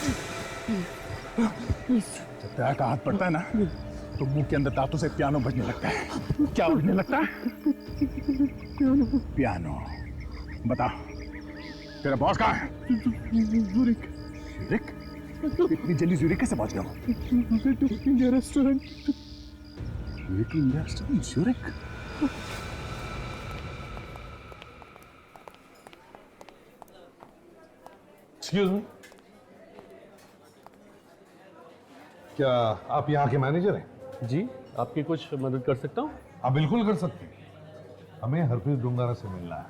जब पैर का हाथ पड़ता है ना तो मुंह के अंदर दांतों से पियानो बजने लगता है। क्या बजने लगता है? पियानो। बता, तेरा बॉस कहाँ है? ज़ुरिक। ज़ुरिक? इतनी जल्दी ज़ुरिक कैसे पहुंच गया? India restaurant. ज़ुरिक India restaurant? ज़ुरिक? Excuse me, क्या आप यहाँ के मैनेजर हैं? जी, आपकी कुछ मदद कर सकता हूँ? आप बिल्कुल कर सकते हैं। हमें हरप्रीत डोंगारा से मिलना है।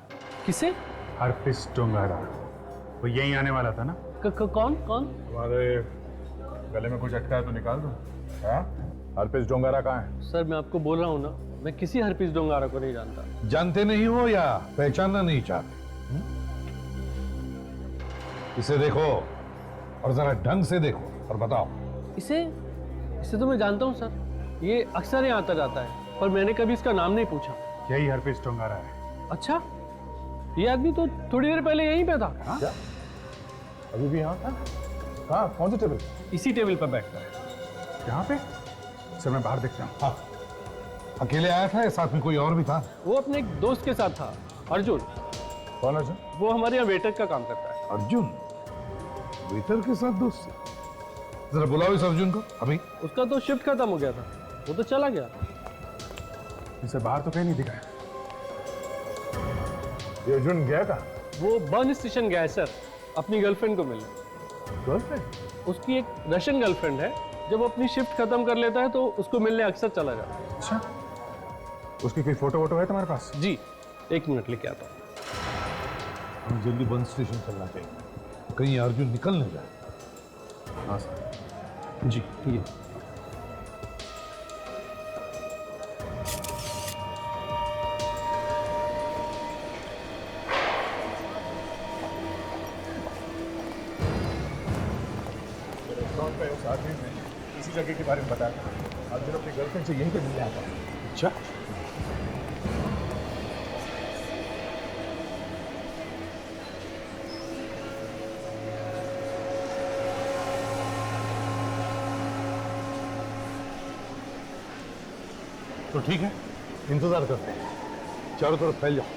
किसे? हरप्रीत डोंगारा। वो यहीं आने वाला था ना? कौन कौन? हमारे गले में कुछ अटका है तो निकाल दो। हाँ? हरप्रीत डोंगारा कहाँ है? सर मैं आपको बोल रहा हूँ ना, मैं किसी हरप्रीत डोंगारा को नहीं जानता। जानते नहीं हो या पहचानना नहीं चाहते? इसे देखो और जरा ढंग से देखो और बताओ। इसे तो मैं जानता हूँ सर, ये अक्सर यहाँ आता जाता है, पर मैंने कभी इसका नाम नहीं पूछा। यही हरप्रीत डोंगारा है। अच्छा, ये आदमी तो थोड़ी देर पहले यहीं पे था। क्या? अभी भी यहाँ था? कहाँ? कौन से टेबल? इसी टेबल पर बैठता है। यहाँ पे? सर मैं बाहर देखता हूँ। हाँ। अकेले आया था या साथ में कोई और भी था? वो अपने एक दोस्त के साथ था, अर्जुन। कौन अर्जुन? वो हमारे यहाँ वेटर का काम करता है। अर्जुन? वेटर के साथ दोस्त? जरा बुलाओ इस अर्जुन को अभी। उसका तो शिफ्ट खत्म हो गया था, वो तो चला गया। इसे बाहर तो कहीं नहीं दिखा। ये अर्जुन गया कहाँ? वो बर्न स्टेशन गया है सर, अपनी गर्लफ्रेंड को मिलने। गर्लफ्रेंड? उसकी एक रशियन गर्लफ्रेंड है, जब वो अपनी शिफ्ट खत्म कर लेता है तो उसको मिलने अक्सर चला जाता है। अच्छा, उसकी कोई फोटो वोटो है तुम्हारे पास? जी, 1 मिनट लेके आता हूँ। हमें जल्दी बंद स्टेशन चलना चाहिए, कहीं अर्जुन निकल नहीं जाए। हाँ सर। जी ठीक है। रेस्टोरेंट पे उस आदमी ने इसी जगह के बारे में बताया। अर्जुन अपनी गर्लफ्रेंड से यहीं पे मिलने आता है। अच्छा। तो ठीक है, इंतजार करते हैं। चारों तरफ फैल जाओ।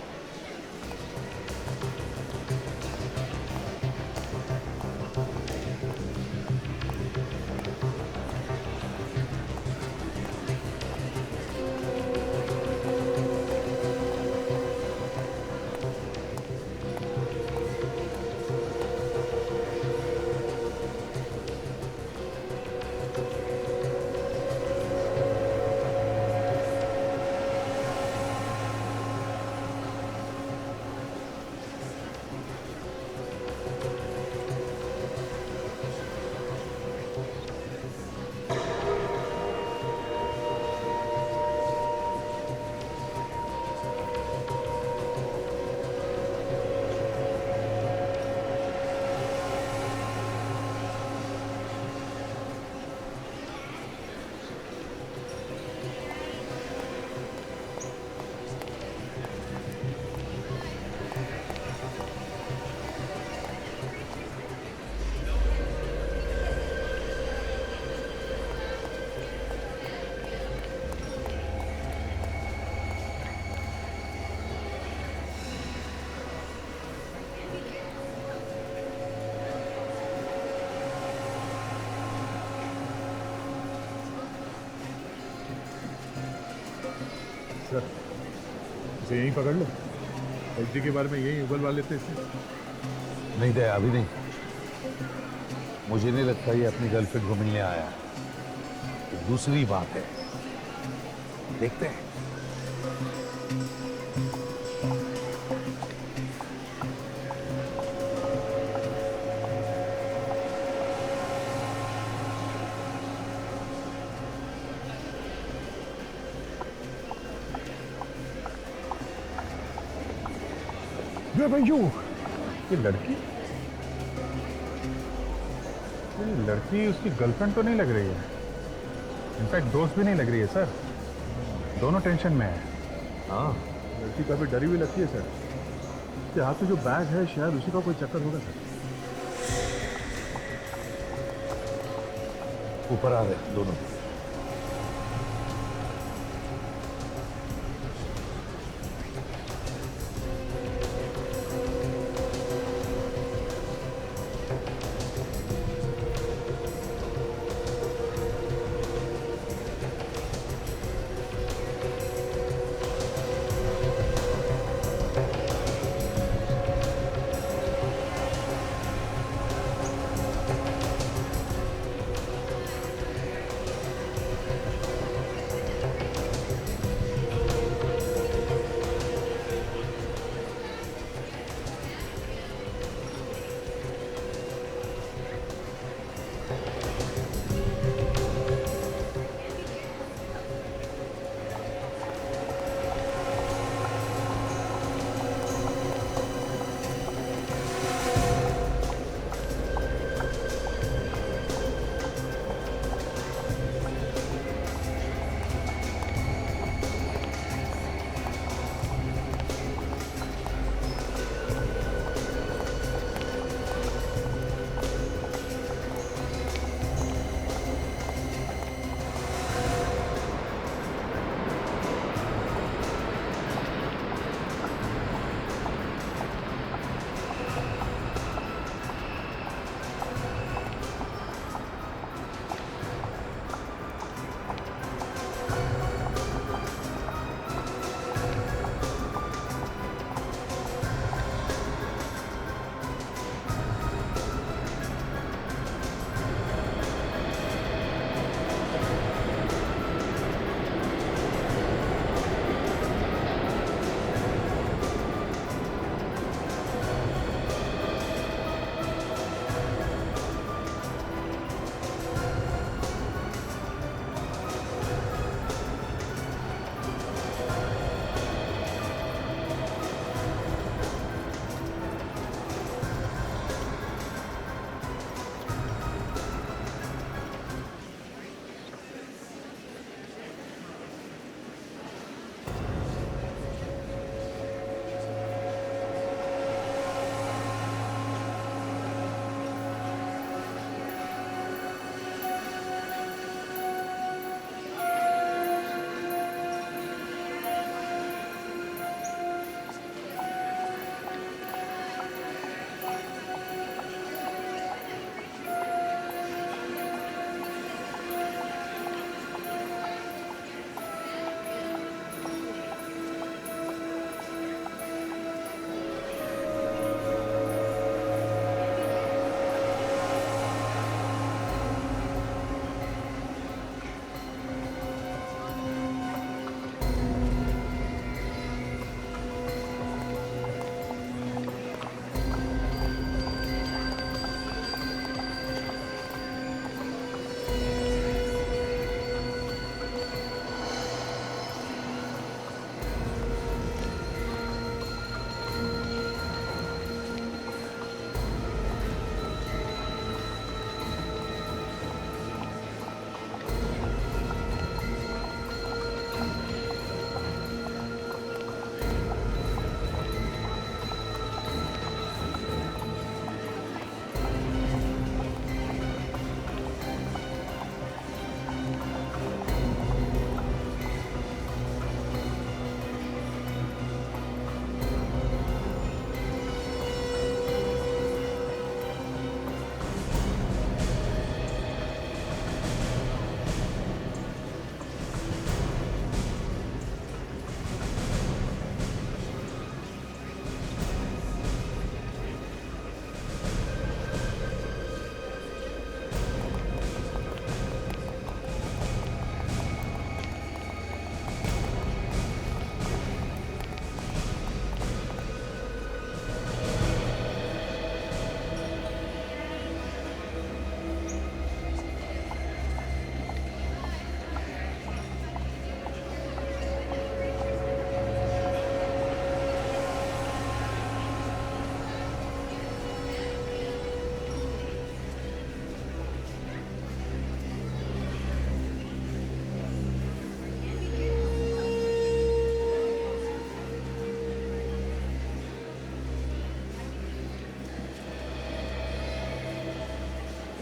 सर, इसे यहीं पकड़ लो। एचडी के बारे में यहीं उगलवा लेते इसे। नहीं दया, अभी नहीं। मुझे नहीं लगता ये अपनी गर्लफ्रेंड को मिलने आया है। तो दूसरी बात है, देखते हैं। Where were you? ये लड़की उसकी गर्लफ्रेंड तो नहीं लग रही है, इनफैक्ट दोस्त भी नहीं लग रही है सर। दोनों टेंशन में है। हाँ, लड़की काफी डरी हुई लगती है सर। उसके हाथ में जो बैग है शायद उसी का कोई चक्कर होगा सर। ऊपर आ रहे दोनों।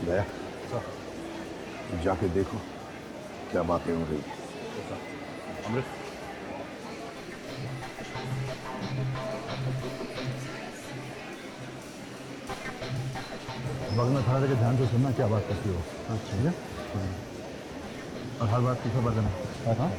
दया जाके देखो क्या बातें हो रही अमृत वक्त खड़ा करके ध्यान से सुनना क्या बात करती हो। अच्छा ठीक है, और हर बात की खबर देना। हाँ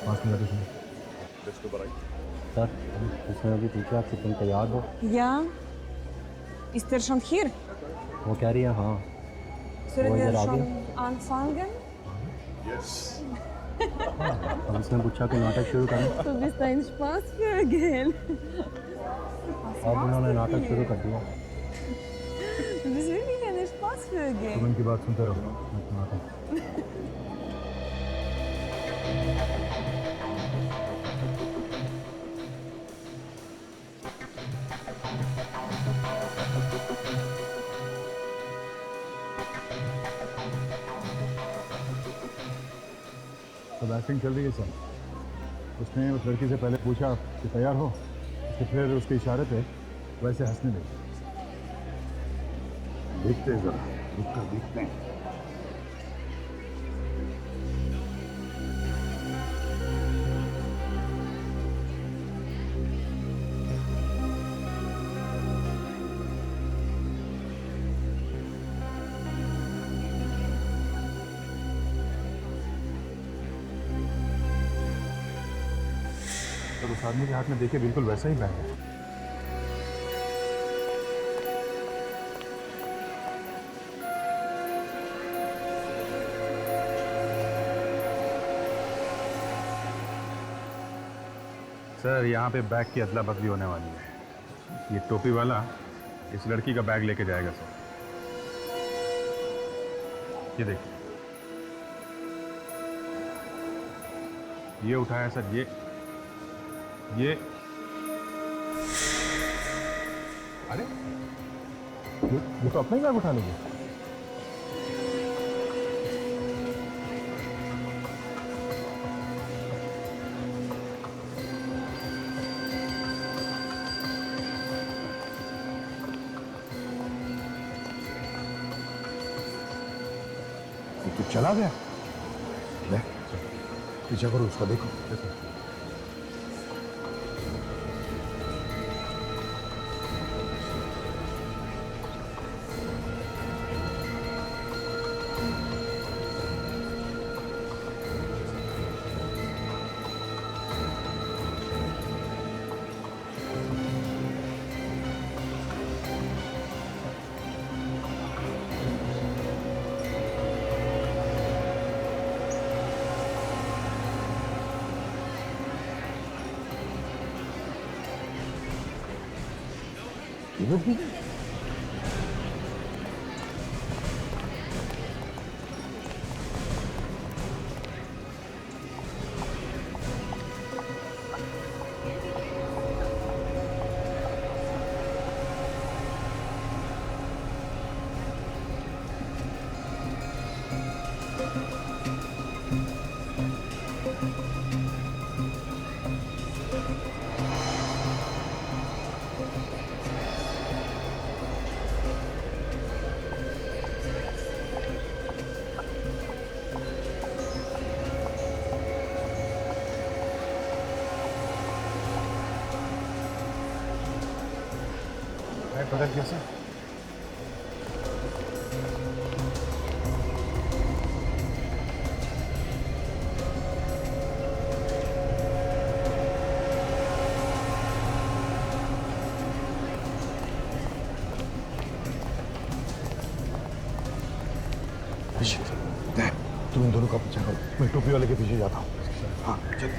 पाँच मिनट इसमें। सर उसने अभी पूछा कि तुम तैयार हो। Ja. Ist er schon hier? वो कह रही है हाँ। Sollen वो wir इधर आ schon गया। anfangen? अब उसने पूछा कि नाटक शुरू करें। Du bist ein Spaßvögel. अब उन्होंने नाटक शुरू कर दिया। Du bist wirklich ein Spaßvögel. तुम इनकी बात सुनते रहो। सब एक्टिंग चल रही है सर। उसने उस लड़की से पहले पूछा कि तैयार हो, तो फिर उसके इशारे पे वैसे हंसने लगी। देखते हैं जरा, रुक कर देखते हैं। तो उस आदमी के हाथ में देखे बिल्कुल वैसा ही बैग है। सर यहाँ पे बैग की अदला बदली होने वाली है। ये टोपी वाला इस लड़की का बैग लेके जाएगा सर। ये देखिए, ये उठाया सर। ये अरे ये तो अपना ही बैग उठा लोगे। तो चला गया। ले पीछा करो उसका, देखो। बदल गया सर। तुम इन दोनों का पीछा करो, मैं टोपी वाले के पीछे जाता हूँ। हाँ चल।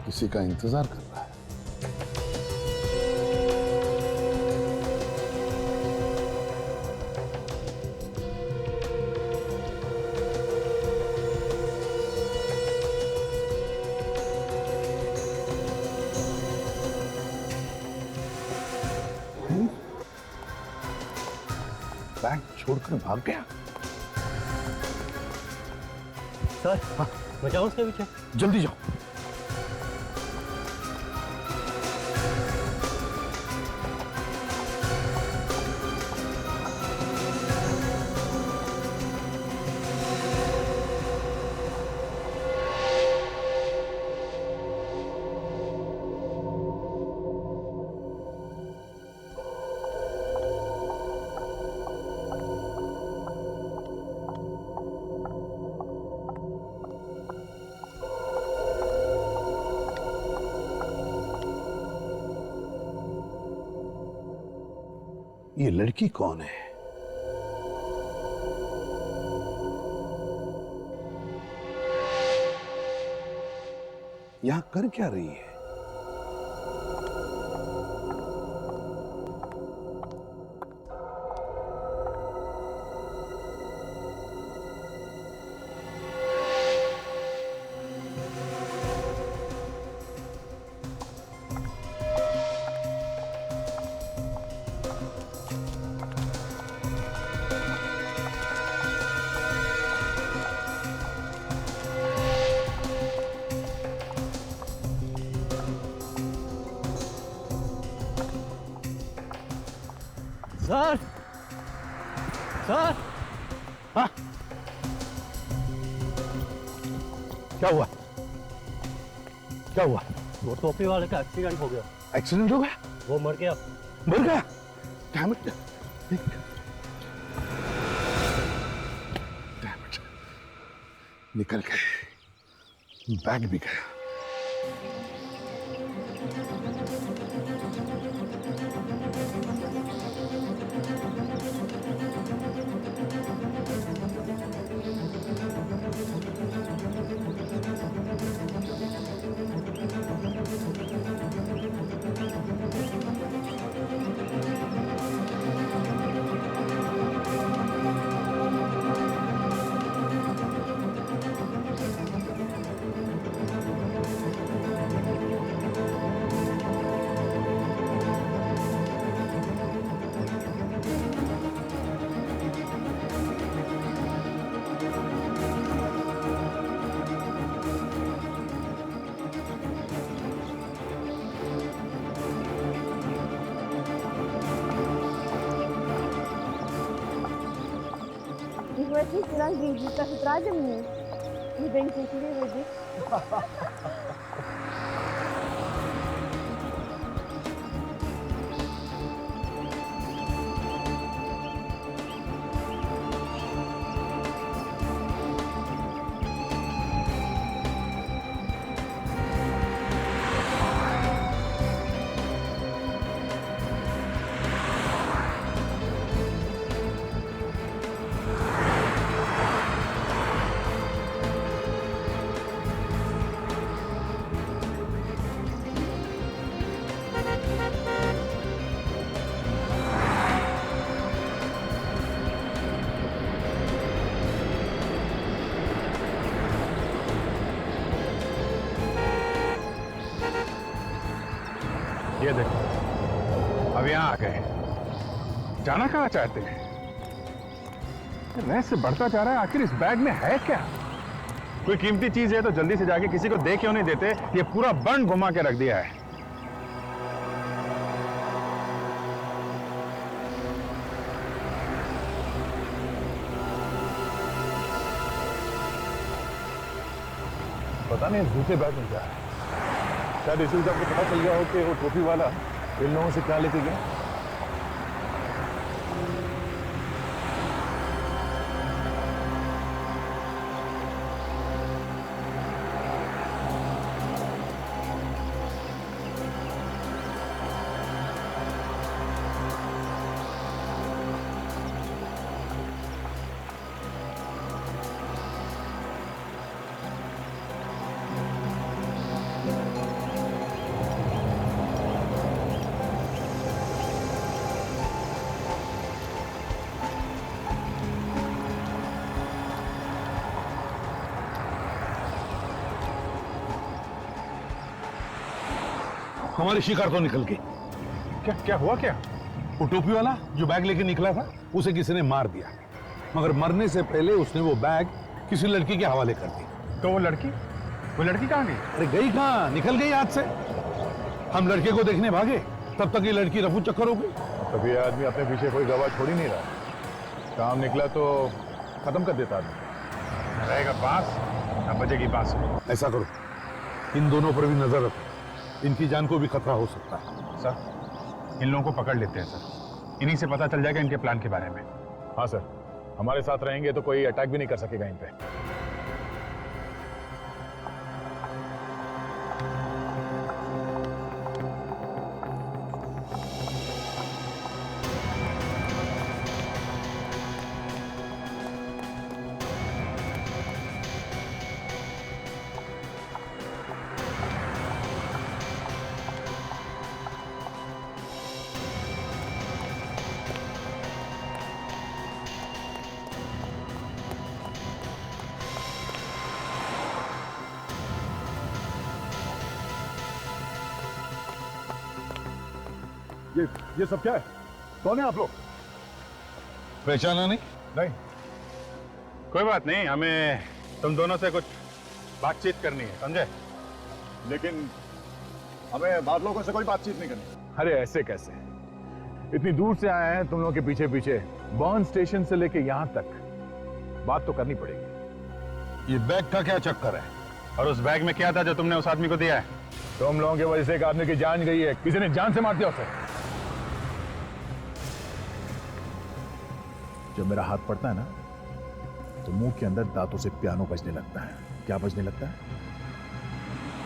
किसी का इंतजार कर रहा है। बैग छोड़कर भाग गया। सर मैं जाऊँ उसके पीछे? जल्दी जाओ। ये लड़की कौन है? यहां कर क्या रही है? सर सर हाँ क्या हुआ? क्या हुआ? वो टोपी वाले का एक्सीडेंट हो गया। एक्सीडेंट हो गया? वो मर गया। मर गया? Damn it. Damn it. निकल गए, बैग भी गया। Voi fi la visita, si trage mu. Mi ben che ti vedi. ये देखो, अब यहाँ आ गए। जाना कहाँ चाहते हैं? रहस्य बढ़ता जा रहा है। आखिर इस बैग में है क्या? कोई कीमती चीज है तो जल्दी से जाके किसी को दे क्यों नहीं देते? ये पूरा बंड घुमा के रख दिया है। पता नहीं दूसरे बैग में क्या है। शायद इसी को पता चल गया हो कि वो टोपी वाला इन लोगों से क्या लेके गया। हमारी शिकार तो निकल गई। क्या क्या हुआ क्या? वो टोपी वाला जो बैग लेके निकला था उसे किसी ने मार दिया, मगर मरने से पहले उसने वो बैग किसी लड़की के हवाले कर दी। तो वो लड़की कहाँ गई? अरे गई कहाँ, निकल गई हाथ से। हम लड़के को देखने भागे, तब तक ये लड़की रफू चक्कर हो गई। तभी आदमी अपने पीछे कोई गवाह छोड़ ही नहीं रहा। काम निकला तो खत्म कर देता आदमी। रहेगा पास ना बजेगी बांस। ऐसा करो, इन दोनों पर भी नजर रखो, इनकी जान को भी खतरा हो सकता है। सर, इन लोगों को पकड़ लेते हैं सर, इन्हीं से पता चल जाएगा इनके प्लान के बारे में। हाँ सर, हमारे साथ रहेंगे तो कोई अटैक भी नहीं कर सकेगा इन पे। ये सब क्या है? कौन है आप लोग? पहचाना नहीं? नहीं। कोई बात नहीं, हमें तुम दोनों से कुछ बातचीत करनी है, समझे? लेकिन हमें बाद लोगों से कोई बातचीत नहीं करनी। अरे ऐसे कैसे? इतनी दूर से आए हैं तुम लोगों के पीछे पीछे, बॉर्न स्टेशन से लेके यहां तक, बात तो करनी पड़ेगी। ये बैग का क्या चक्कर है? और उस बैग में क्या था जो तुमने उस आदमी को दिया है? तुम लोगों की वजह से एक आदमी की जान गई है, किसी ने जान से मार दिया उसे। जब मेरा हाथ पड़ता है ना, तो मुंह के अंदर दांतों से पियानो बजने लगता है। क्या बजने लगता है?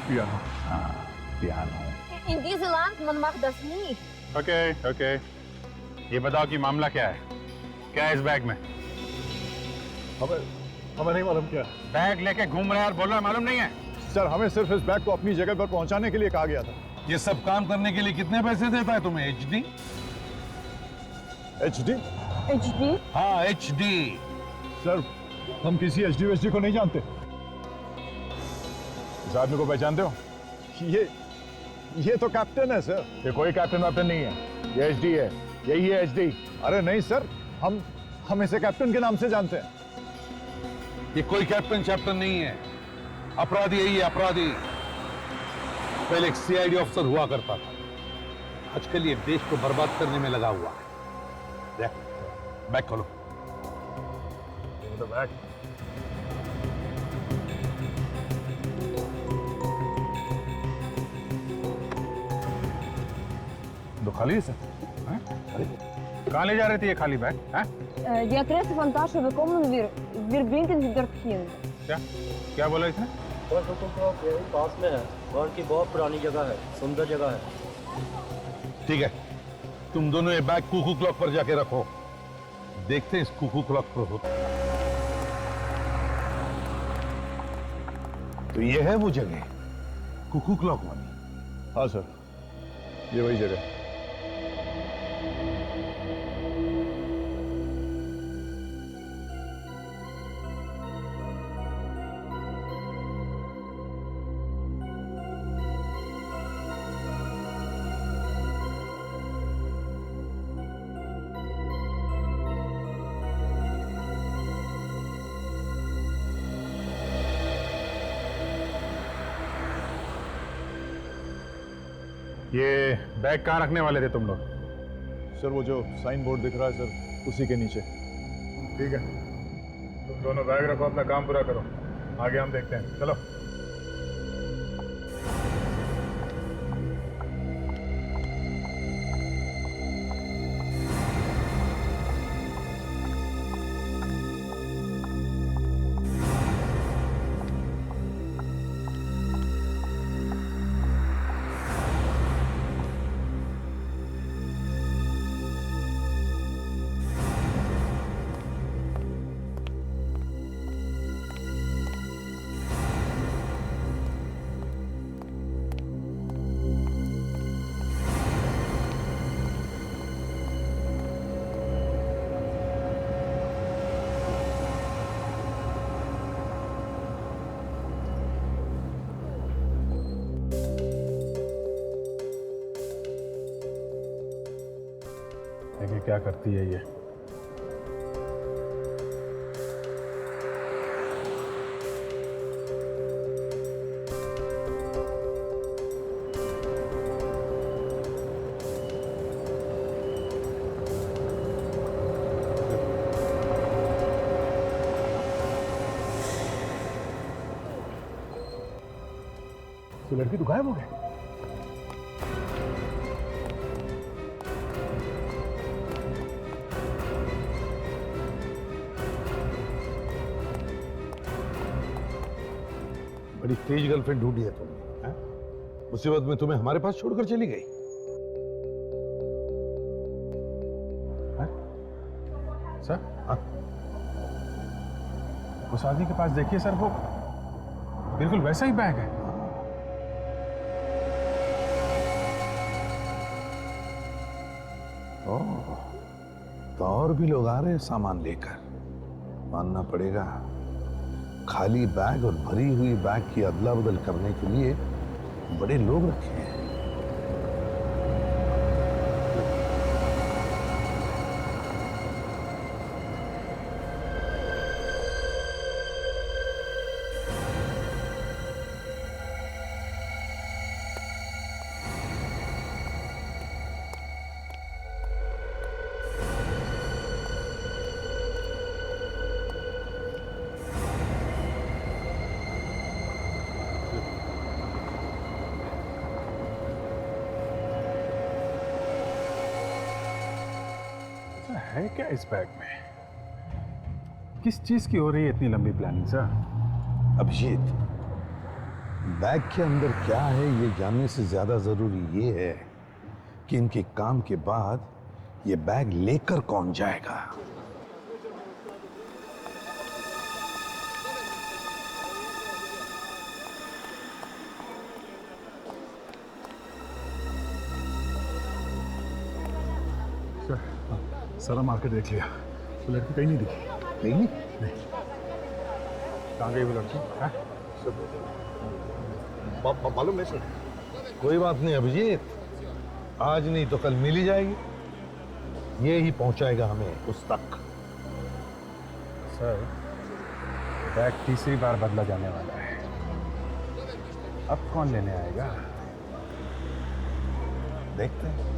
पियानो। हाँ, piano. In deze land, man mag dat niet. Okay, ये बताओ कि मामला क्या है? क्या है इस बैग में? हमें नहीं मालूम क्या। बैग लेके घूम रहे हैं और बोल रहा है मालूम नहीं है? सर, हमें सिर्फ इस बैग को अपनी जगह पर पहुंचाने के लिए कहा गया था। ये सब काम करने के लिए कितने पैसे देता है तुम्हें HD? HD? HD? हाँ, HD। सर, हम किसी HD को नहीं जानते। इस आदमी को पहचानते हो? ये तो कैप्टन है सर। ये कोई कैप्टन वैप्टन नहीं है, ये HD है, यही है HD। अरे नहीं सर, हम इसे कैप्टन के नाम से जानते हैं। ये कोई कैप्टन चैप्टन नहीं है, अपराधी है ये, अपराधी। पहले एक CID ऑफिसर हुआ करता था, आजकल ये देश को बर्बाद करने में लगा हुआ है। देख, बैग खोलो। बैग तो खाली है सर? कहाँ ले जा रहे थे ये खाली bag? Die adressen van Tasha, we komen weer brengen ze dorthin. क्या बोला इसने? पास में है और की बहुत पुरानी जगह है, सुंदर जगह है। ठीक है, तुम दोनों ये बैग कुकू क्लॉक पर जाके रखो, देखते हैं इस कुकू क्लॉक पर होता। तो ये है वो जगह, कुकू क्लॉक वाली? हाँ सर, ये वही जगह है। ये बैग कहाँ रखने वाले थे तुम लोग? सर, वो जो साइन बोर्ड दिख रहा है सर, उसी के नीचे। ठीक है, तुम दोनों बैग रखो, अपना काम पूरा करो, आगे हम देखते हैं। चलो। देखिए क्या करती है ये। तो लड़की तो गायब हो गई। बड़ी तेज गर्लफ्रेंड ढूंढी है तुमने, हैं? मुसीबत में तुम्हें हमारे पास छोड़कर चली गई। सर उस आदमी के पास देखिए सर, वो बिल्कुल वैसा ही बैग है। ओह, तो और भी लोग आ रहे हैं सामान लेकर। मानना पड़ेगा, खाली बैग और भरी हुई बैग की अदला बदल करने के लिए बड़े लोग रखे हैं। है क्या इस बैग में? किस चीज की हो रही है इतनी लंबी प्लानिंग सर? अभिजीत, बैग के अंदर क्या है ये जानने से ज्यादा जरूरी ये है कि इनके काम के बाद ये बैग लेकर कौन जाएगा। सारा मार्केट देख लिया, वो लड़की कहीं नहीं दिखी। कहीं नहीं? कहाँ गई वो लड़की? मालूम नहीं सर। कोई बात नहीं अभिजीत, आज नहीं तो कल मिल ही जाएगी। ये ही पहुंचाएगा हमें उस तक। सर बैग तीसरी बार बदला जाने वाला है, अब कौन लेने आएगा? देखते हैं।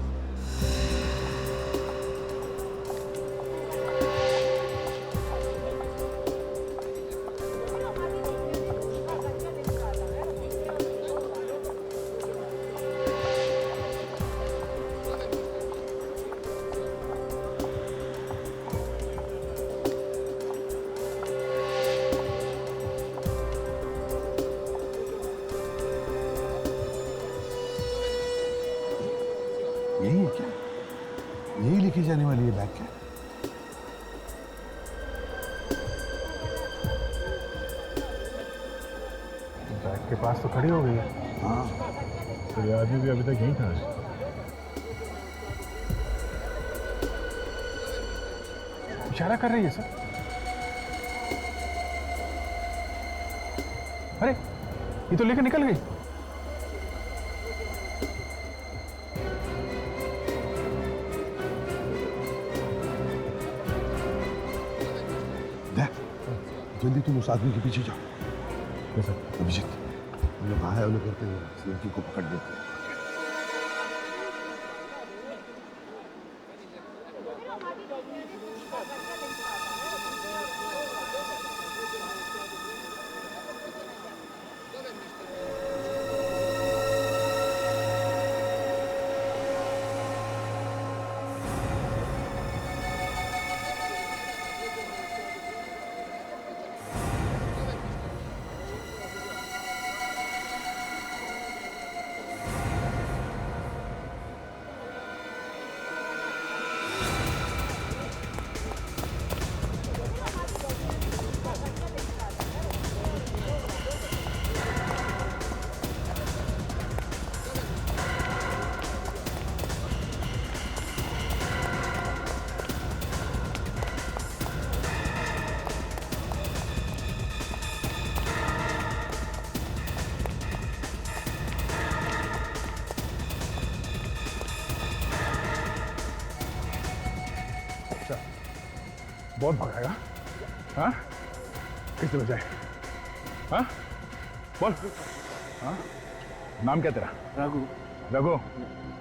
यही है क्या? यही लेके जाने वाली है बैग क्या? बैग के पास तो खड़ी हो गई है। हाँ, तो ये आदमी भी अभी तक यहीं था। इशारा कर रही है सर। अरे ये तो लेकर निकल गई। जल्दी तुम उस आदमी के पीछे जाओ। अभिजीत, हम लोग आए वाले करते हैं, इस लड़की को पकड़ देते हैं। बहुत भगाएगा। हाँ कितने बजाए? हाँ बोल। हाँ नाम क्या तेरा? रघु। रघु,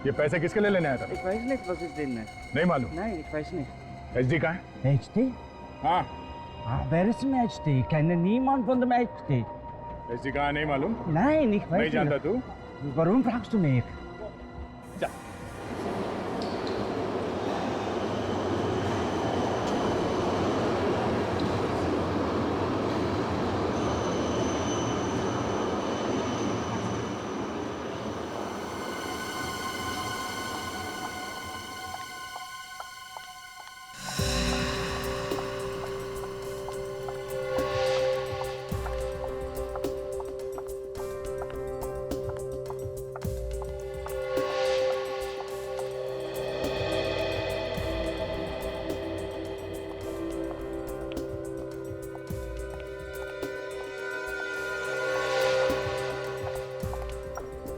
ये पैसे किसके लिए लेने आया था? Ik weiß nicht, was ich denen ist. नहीं मालूम? Nein, ich weiß nicht. HD कहाँ है? HD? हाँ wer ist im HD? Ich kenne niemand von dem HD. HD कहाँ नहीं मालूम? Nein, ich weiß नहीं जानता तू? Warum fragst du mich? चल।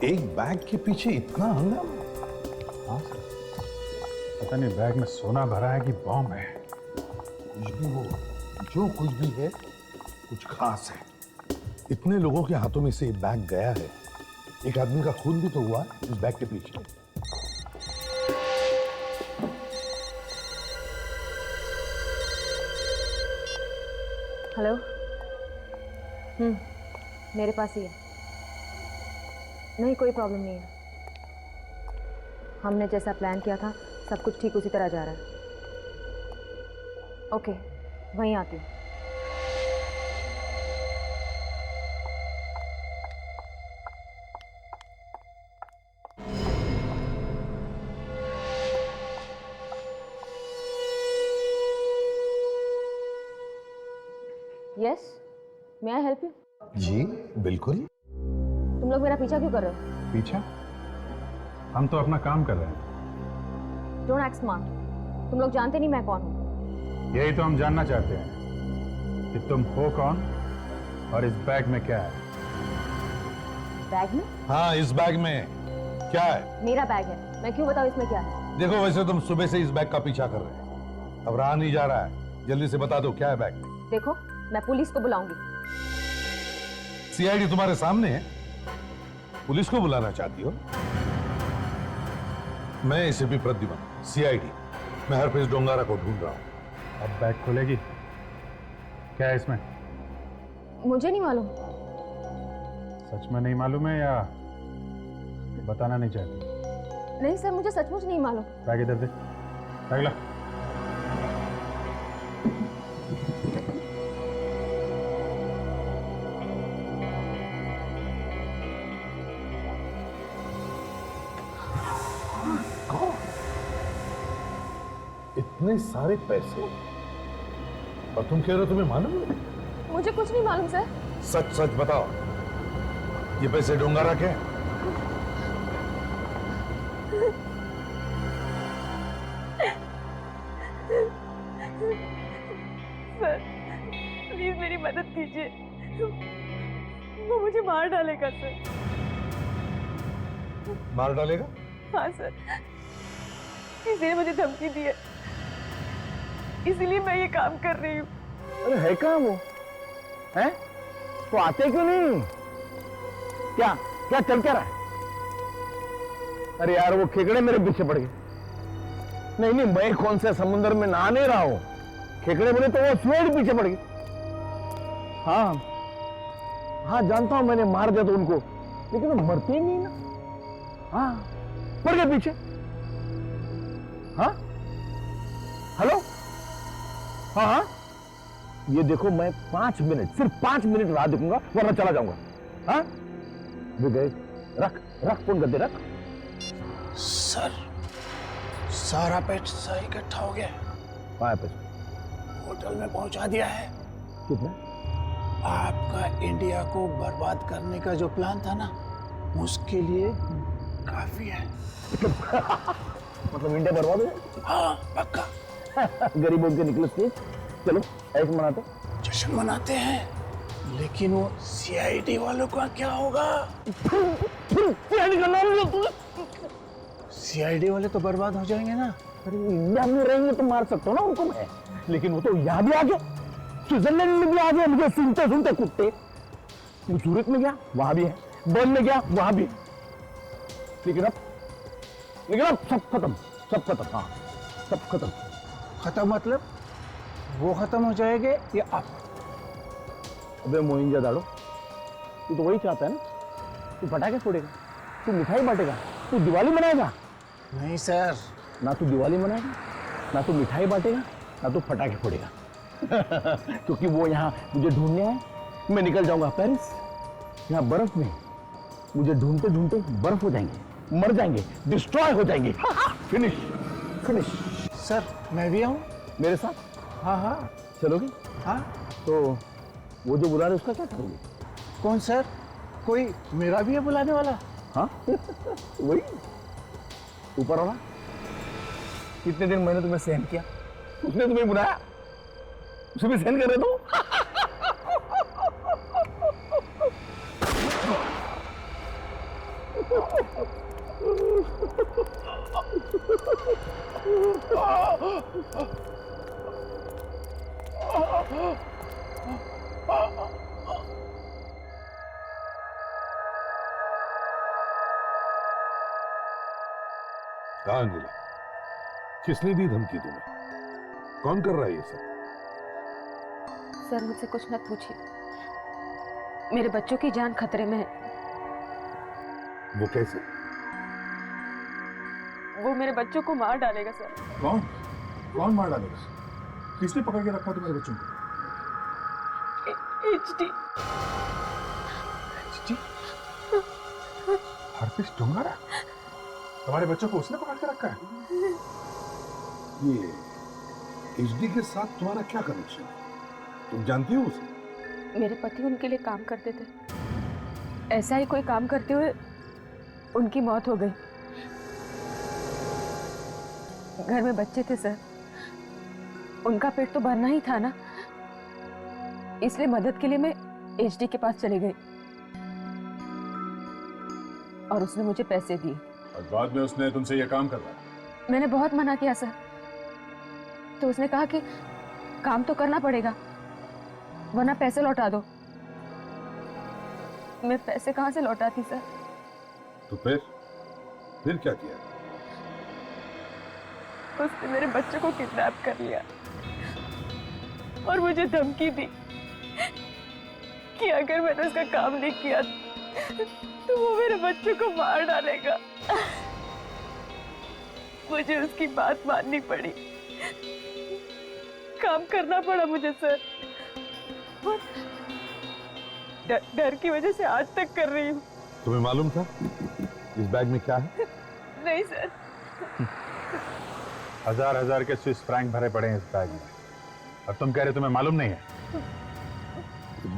एक बैग के पीछे इतना हंगामा? हाँ सर, पता नहीं बैग में सोना भरा है कि बॉम्ब है। कुछ भी हो, जो कुछ भी है कुछ खास है। इतने लोगों के हाथों में से ये बैग गया है, एक आदमी का खून भी तो हुआ है इस बैग के पीछे। हेलो। मेरे पास ही है। नहीं, कोई प्रॉब्लम नहीं है। हमने जैसा प्लान किया था सब कुछ ठीक उसी तरह जा रहा है। ओके, वहीं आती हूँ। Yes, may I help you? जी बिल्कुल। तुम लोग मेरा पीछा क्यों कर रहे हो? पीछा? हम तो अपना काम कर रहे हैं। Don't act smart. तुम लोग जानते नहीं मैं कौन हूँ। यही तो हम जानना चाहते हैं कि तुम हो कौन और इस बैग में क्या है। बैग में? हाँ, इस बैग में क्या है? मेरा बैग है, मैं क्यों बताऊँ इसमें क्या है? देखो, वैसे तुम सुबह से इस बैग का पीछा कर रहे हैं, अब रहा नहीं जा रहा है, जल्दी से बता दो क्या है बैग में। देखो, मैं पुलिस को बुलाऊंगी। सीआईडी तुम्हारे सामने है, पुलिस को बुलाना चाहती हो? मैं एसीपी प्रद्युमन, सीआईडी। मैं हरपेश डोंगारा को ढूंढ रहा हूं। अब बैग खोलेगी? क्या है इसमें? मुझे नहीं मालूम। सच में नहीं मालूम है या बताना नहीं चाहती? नहीं सर, मुझे सचमुच नहीं मालूम। बैग इधर दे। बैग ला। इतने सारे पैसे और तुम कह रहे हो तुम्हें मालूम नहीं? मुझे कुछ नहीं मालूम सर। सच सच बताओ, ये पैसे डोंगारा के हैं? सर प्लीज मेरी मदद कीजिए, वो मुझे मार डालेगा सर। मार डालेगा? हाँ सर, किसी ने मुझे धमकी दी है, इसीलिए मैं ये काम कर रही हूँ। अरे है कहाँ वो? हैं? तो आते क्यों नहीं? क्या क्या चल क्या रहा है? अरे यार, वो खेकड़े मेरे पीछे पड़ गए। नहीं नहीं, मैं कौन से समुद्र में नहा नहीं रहा हूं। खेकड़े बोले तो वो स्वेड पीछे पड़ गए। हाँ हाँ, जानता हूं मैंने मार दिया तो उनको, लेकिन वो मरते ही नहीं ना। हाँ, पड़ गए पीछे। हाँ हेलो, हाँ हाँ, ये देखो, मैं 5 मिनट, सिर्फ 5 मिनट राह देखूंगा, वरना चला जाऊंगा। हाँ वो गए। रख रख फोन कर दे, रख। सर, सारा पैसा इकट्ठा हो गया। कहाँ है पैसा? होटल में पहुंचा दिया है। कितना? आपका इंडिया को बर्बाद करने का जो प्लान था ना, उसके लिए काफी है। मतलब इंडिया बर्बाद हो जाए? हाँ पक्का। गरीबों के निकले स्टेज। चलो ऐसे मनाते। जश्न मनाते हैं, लेकिन वो सीआईडी वालों का क्या होगा? सीआईडी का नाम लिया तूने? सीआईडी वाले तो बर्बाद हो जाएंगे ना। अरे इंडिया में रहेंगे तो मार सकता हूँ ना उनको मैं। लेकिन वो तो यहाँ भी आ गए, स्विट्जरलैंड में भी आ गए, मुझे सुनते सुनते कुत्ते। वो सूरत में गया, वहां भी है, बर्न में गया, वहां भी है। लेकिन अब सब खत्म, सब खत्म। हाँ, सब खत्म। खत्म मतलब वो खत्म हो जाएंगे या आप? अबे मोहिंजा-दाड़ो, तू तो वही चाहता है ना? तू पटाखे फोड़ेगा, तू मिठाई बांटेगा, तू दिवाली मनाएगा? नहीं सर, ना तू दिवाली मनाएगा, ना तू मिठाई बांटेगा, ना तू पटाखे फोड़ेगा। क्योंकि वो यहाँ मुझे ढूंढने आए, मैं निकल जाऊंगा पेरिस। यहाँ बर्फ में मुझे ढूंढते ढूंढते बर्फ हो जाएंगे, मर जाएंगे, डिस्ट्रॉय हो जाएंगे। Finish, finish. सर मैं भी आऊँ मेरे साथ? हाँ हाँ। चलोगे? हाँ। तो वो जो बुला रहे उसका क्या करोगे? कौन सर? कोई मेरा भी है बुलाने वाला? हाँ वही ऊपर वाला। कितने दिन मैंने तुम्हें सहन किया, उसने तुम्हें बुलाया, उसे भी सहन कर रहे तो। कहाँ नीला? किसने दी धमकी तुम्हें? कौन कर रहा है ये सब? सर मुझसे कुछ मत पूछिए, मेरे बच्चों की जान खतरे में है। वो कैसे? वो मेरे बच्चों को मार डालेगा सर। कौन? कौन मार डालेगा? किसने पकड़ के रखा तुम्हारे बच्चों को? HD। हरपिश डोंगारा? तुम्हारे बच्चों को उसने पकड़ के रखा है? ये HD के साथ तुम्हारा क्या कनेक्शन है? तुम जानती हो उसे? मेरे पति उनके लिए काम करते थे, ऐसा ही कोई काम करते हुए उनकी मौत हो गई। घर में बच्चे थे सर, उनका पेट तो भरना ही था ना, इसलिए मदद के लिए मैं HD के पास चली गई और उसने मुझे पैसे दिए। और बाद में उसने तुमसे यह काम करवाया? मैंने बहुत मना किया सर, तो उसने कहा कि काम तो करना पड़ेगा वरना पैसे लौटा दो। मैं पैसे कहाँ से लौटाती सर? तो फिर क्या किया? उसने मेरे बच्चों को किडनैप कर लिया और मुझे धमकी दी कि अगर मैंने उसका काम नहीं किया तो वो मेरे बच्चों को मार डालेगा। मुझे उसकी बात माननी पड़ी, काम करना पड़ा मुझे सर, और डर की वजह से आज तक कर रही हूँ। तुम्हें मालूम था इस बैग में क्या है? नहीं सर। हजार के स्विस फ्रैंक भरे पड़े हैं इस बैग में, और तुम कह रहे तुम्हें मालूम नहीं है?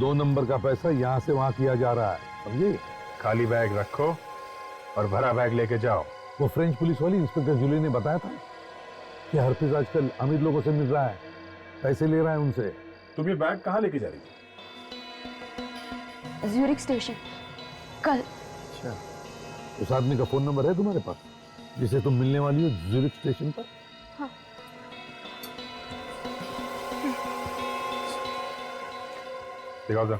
2 नंबर का पैसा यहाँ से वहाँ किया जा रहा है, समझे? खाली बैग रखो और भरा बैग लेके जाओ। वो फ्रेंच पुलिस वाली इंस्पेक्टर जूली ने बताया था कि हरपिस आजकल अमीर लोगों से मिल रहा है, पैसे ले रहा है उनसे। तुम ये बैग कहाँ लेके जा रही थी? ज्यूरिख स्टेशन कल। अच्छा, उस आदमी का फोन नंबर है तुम्हारे पास जिसे तुम मिलने वाली हो ज्यूरिख स्टेशन पर? हाँ। दिखाओ जरा।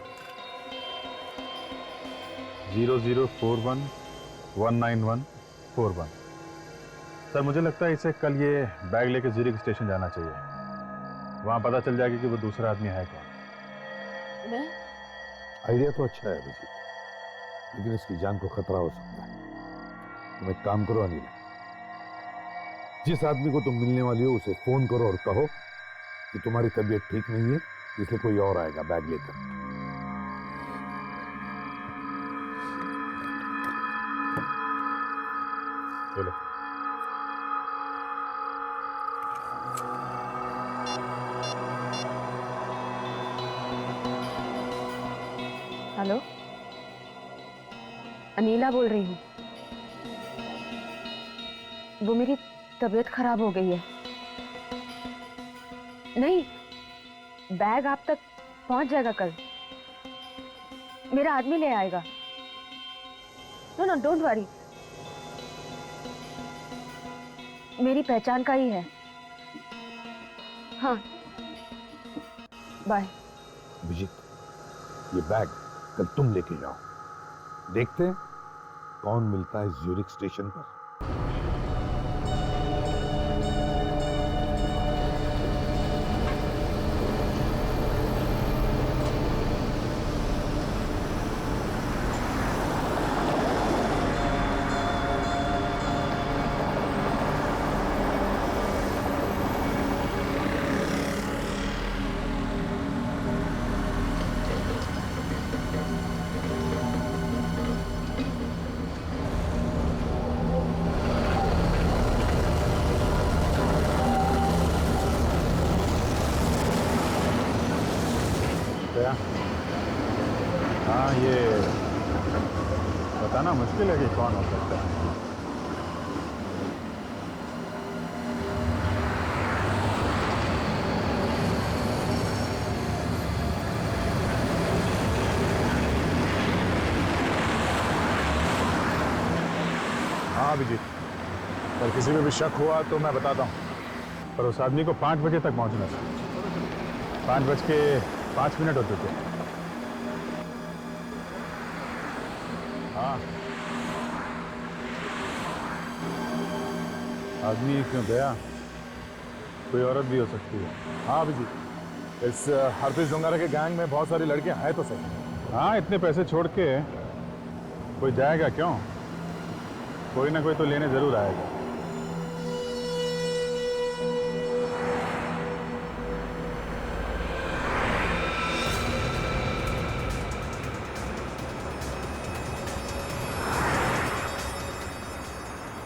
0041191141। सर मुझे लगता है इसे कल ये बैग लेके ज्यूरिख स्टेशन जाना चाहिए, वहां पता चल जाएगा कि वो दूसरा आदमी है कौन। मैं? आइडिया तो अच्छा है अभिजीत, लेकिन इसकी जान को खतरा हो सकता है। तुम एक काम करो अनिल, जिस आदमी को तुम मिलने वाली हो उसे फोन करो और कहो कि तुम्हारी तबीयत ठीक नहीं है, इसलिए कोई और आएगा बैग लेकर। चलो। हेलो, अनीला बोल रही हूँ। वो मेरी तबीयत खराब हो गई है। नहीं, बैग आप तक पहुंच जाएगा कल, मेरा आदमी ले आएगा। नो डोंट वरी, मेरी पहचान का ही है। हाँ बाय। अभिजीत, ये बैग कल तुम लेके जाओ। देखते हैं कौन मिलता है ज्यूरिख स्टेशन पर। हाँ, ये बताना मुश्किल है कि कौन हो सकता है। हाँ अभिजीत, अगर किसी पे भी शक हुआ तो मैं बताता हूँ, पर उस आदमी को 5 बजे तक पहुँचना था। 5:05 हो चुके। हाँ, आदमी क्यों गया? कोई औरत भी हो सकती है। हाँ अभिजीत, इस हरप्रीत डोंगारा के गैंग में बहुत सारी लड़कियां हैं तो सही। हाँ, इतने पैसे छोड़ के कोई जाएगा क्यों? कोई ना कोई तो लेने जरूर आएगा।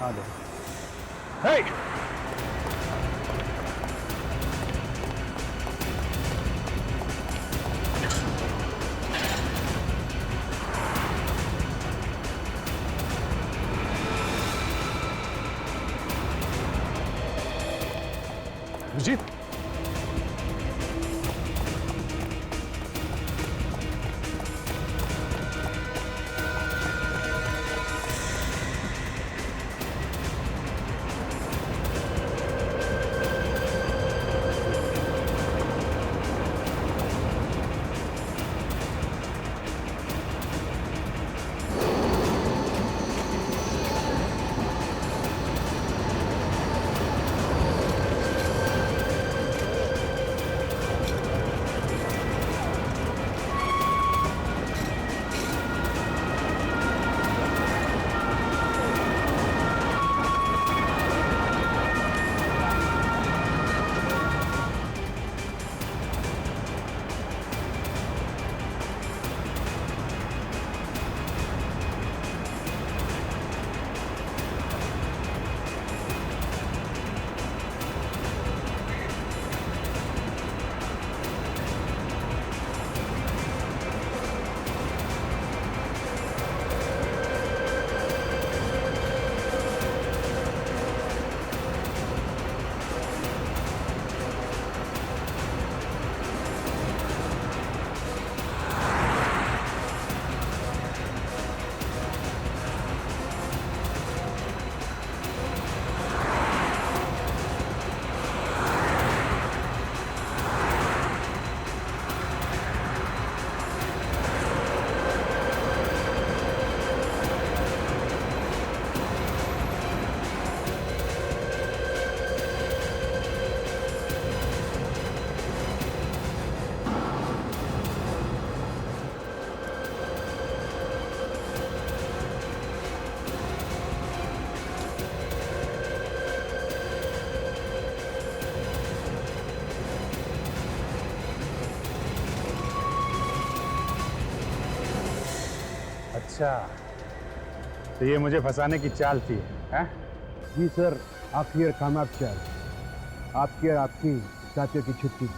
हाँ दे। Hey! अभिजीत, अच्छा, तो ये मुझे फंसाने की चाल थी, हैं? जी सर, आपकी और कामयाब चाल, आपकी और आपकी साथियों की छुट्टी।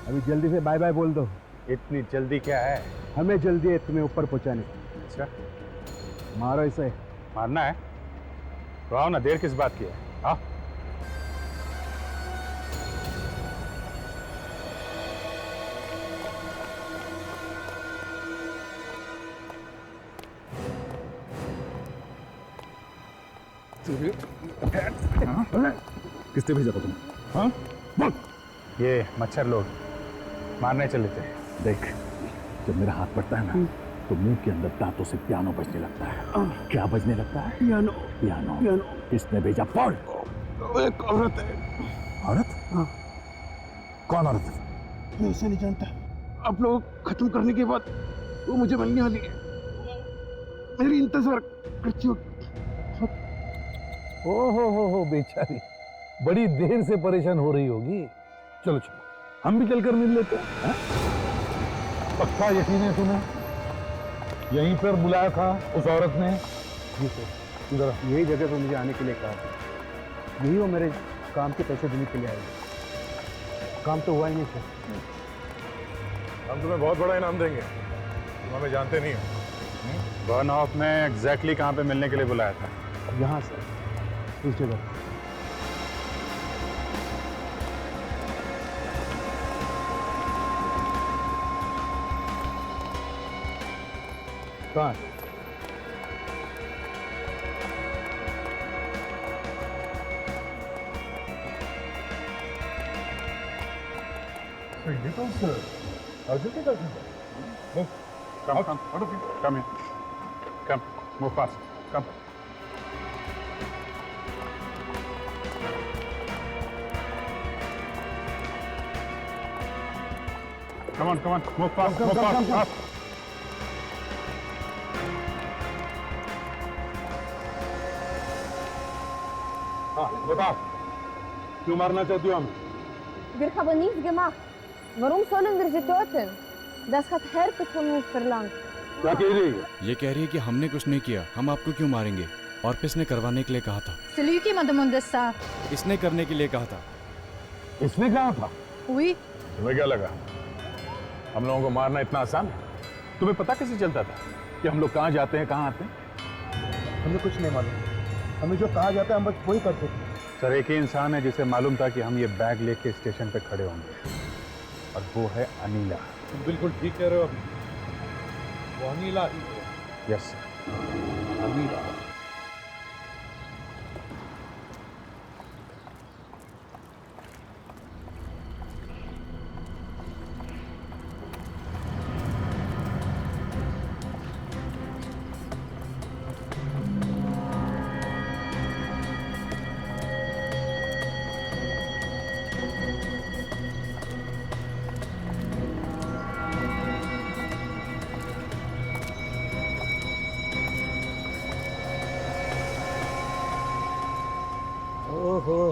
अभी जल्दी से बाय बाय बोल दो। इतनी जल्दी क्या है? हमें जल्दी है तुम्हें ऊपर पहुंचाने की। अच्छा, मारो इसे। मारना है तो आओ ना, देर किस बात की है? आओ। किसने भेजा था तुम्हें? हाँ? ये मच्छर लोग मारने चले थे। देख, जब मेरा हाथ पड़ता है ना तो मुंह के अंदर दांतों से पियानो बजने लगता है। क्या बजने लगता है? पियानो। पियानो। पियानो। किसने भेजा? पढ़। एक औरत है। औरत? हाँ। कौन औरत? मैं उसे नहीं जानता। आप लोग खत्म करने के बाद वो मुझे मिलने वाली है। मेरी इंतजार करती हो। हो बेचारी, बड़ी देर से परेशान हो रही होगी। चलो चलो, हम भी चलकर मिल लेते हैं। पक्का यकीन है तुम्हें? यहीं पर बुलाया था उस औरत ने? जी सर, इधर यही जगह पर मुझे आने के लिए कहा था। यही वो मेरे काम के पैसे देने के लिए आए। काम तो हुआ ही नहीं सर। हम तुम्हें बहुत बड़ा इनाम देंगे। तुम हमें जानते नहीं हो। बर्न ऑफ में एग्जैक्टली कहाँ पे मिलने के लिए बुलाया था? यहाँ सर, इस जगह। कहाँ? ये तो अर्जुन के दर्शन है। Come here. Come. Move fast. Come. Come on. Move fast. Move fast. हाँ, बता। क्यों मारना चाहती हो हमें? Wir haben nichts gemacht. Warum sollen wir sie töten? Das hat Herpes von uns verlangt. क्या कह रही है? ये कह रही है कि हमने कुछ नहीं किया, हम आपको क्यों मारेंगे? ऑर्पिस ने करवाने के लिए कहा था। Celui qui m'a demandé ça. इसने करने के लिए कहा था। इसने कहा था? Oui. तुम्हें क्या लगा हम लोगों को मारना इतना आसान है? तुम्हें पता कैसे चलता था कि हम लोग कहाँ जाते हैं, कहाँ आते हैं? हमें कुछ नहीं मालूम। हमें जो कहा जाता है हम बस वही करते थे। सर, एक ही इंसान है जिसे मालूम था कि हम ये बैग लेके स्टेशन पे खड़े होंगे, और वो है अनिला। तुम बिल्कुल ठीक कह रहे हो। वो अनिला ही है। Yes sir, Anila.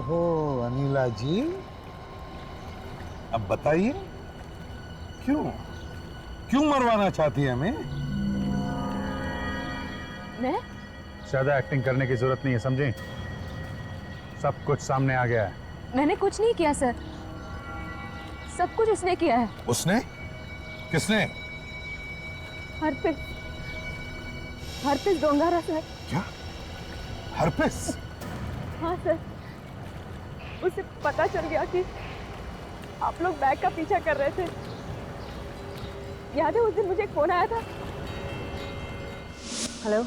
हो अनिला जी, अब बताइए क्यों मरवाना चाहती है हमें? मैं? ज्यादा एक्टिंग करने की जरूरत नहीं है, समझे? सब कुछ सामने आ गया है। मैंने कुछ नहीं किया सर। सब कुछ उसने किया है। उसने? किसने? Herpes डोंगारा sir. क्या? हरपिस? हाँ सर, उसे पता चल गया कि आप लोग बैग का पीछा कर रहे थे। याद है उस दिन मुझे एक फोन आया था? हेलो।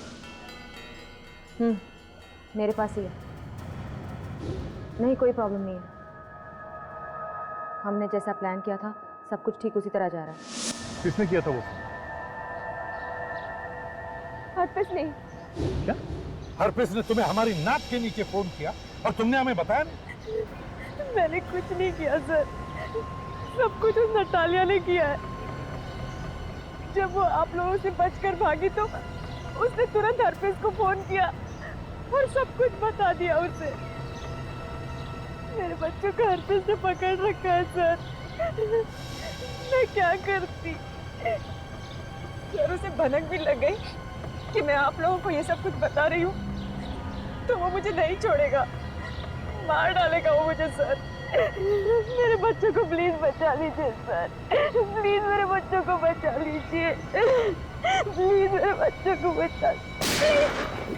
मेरे पास ही है। नहीं, कोई प्रॉब्लम नहीं है। हमने जैसा प्लान किया था सब कुछ ठीक उसी तरह जा रहा है। किसने किया था वो? हरपिस नहीं। क्या? हरपिस ने तुम्हें हमारी नाक के नीचे फोन किया और तुमने हमें बताया नहीं? मैंने कुछ नहीं किया सर, सब कुछ उस नटालिया ने किया है। जब वो आप लोगों से बचकर भागी तो उसने तुरंत हरपिस को फोन किया और सब कुछ बता दिया उसे। मेरे बच्चों को हरपिस ने पकड़ रखा है सर। मैं क्या करती? सर, उसे भनक भी लग गई कि मैं आप लोगों को ये सब कुछ बता रही हूँ तो वो मुझे नहीं छोड़ेगा, मार डालेगा वो मुझे सर। मेरे बच्चों को प्लीज बचा लीजिए सर, प्लीज मेरे बच्चों को बचा लीजिए, प्लीज मेरे बच्चों को बचा लीजिए।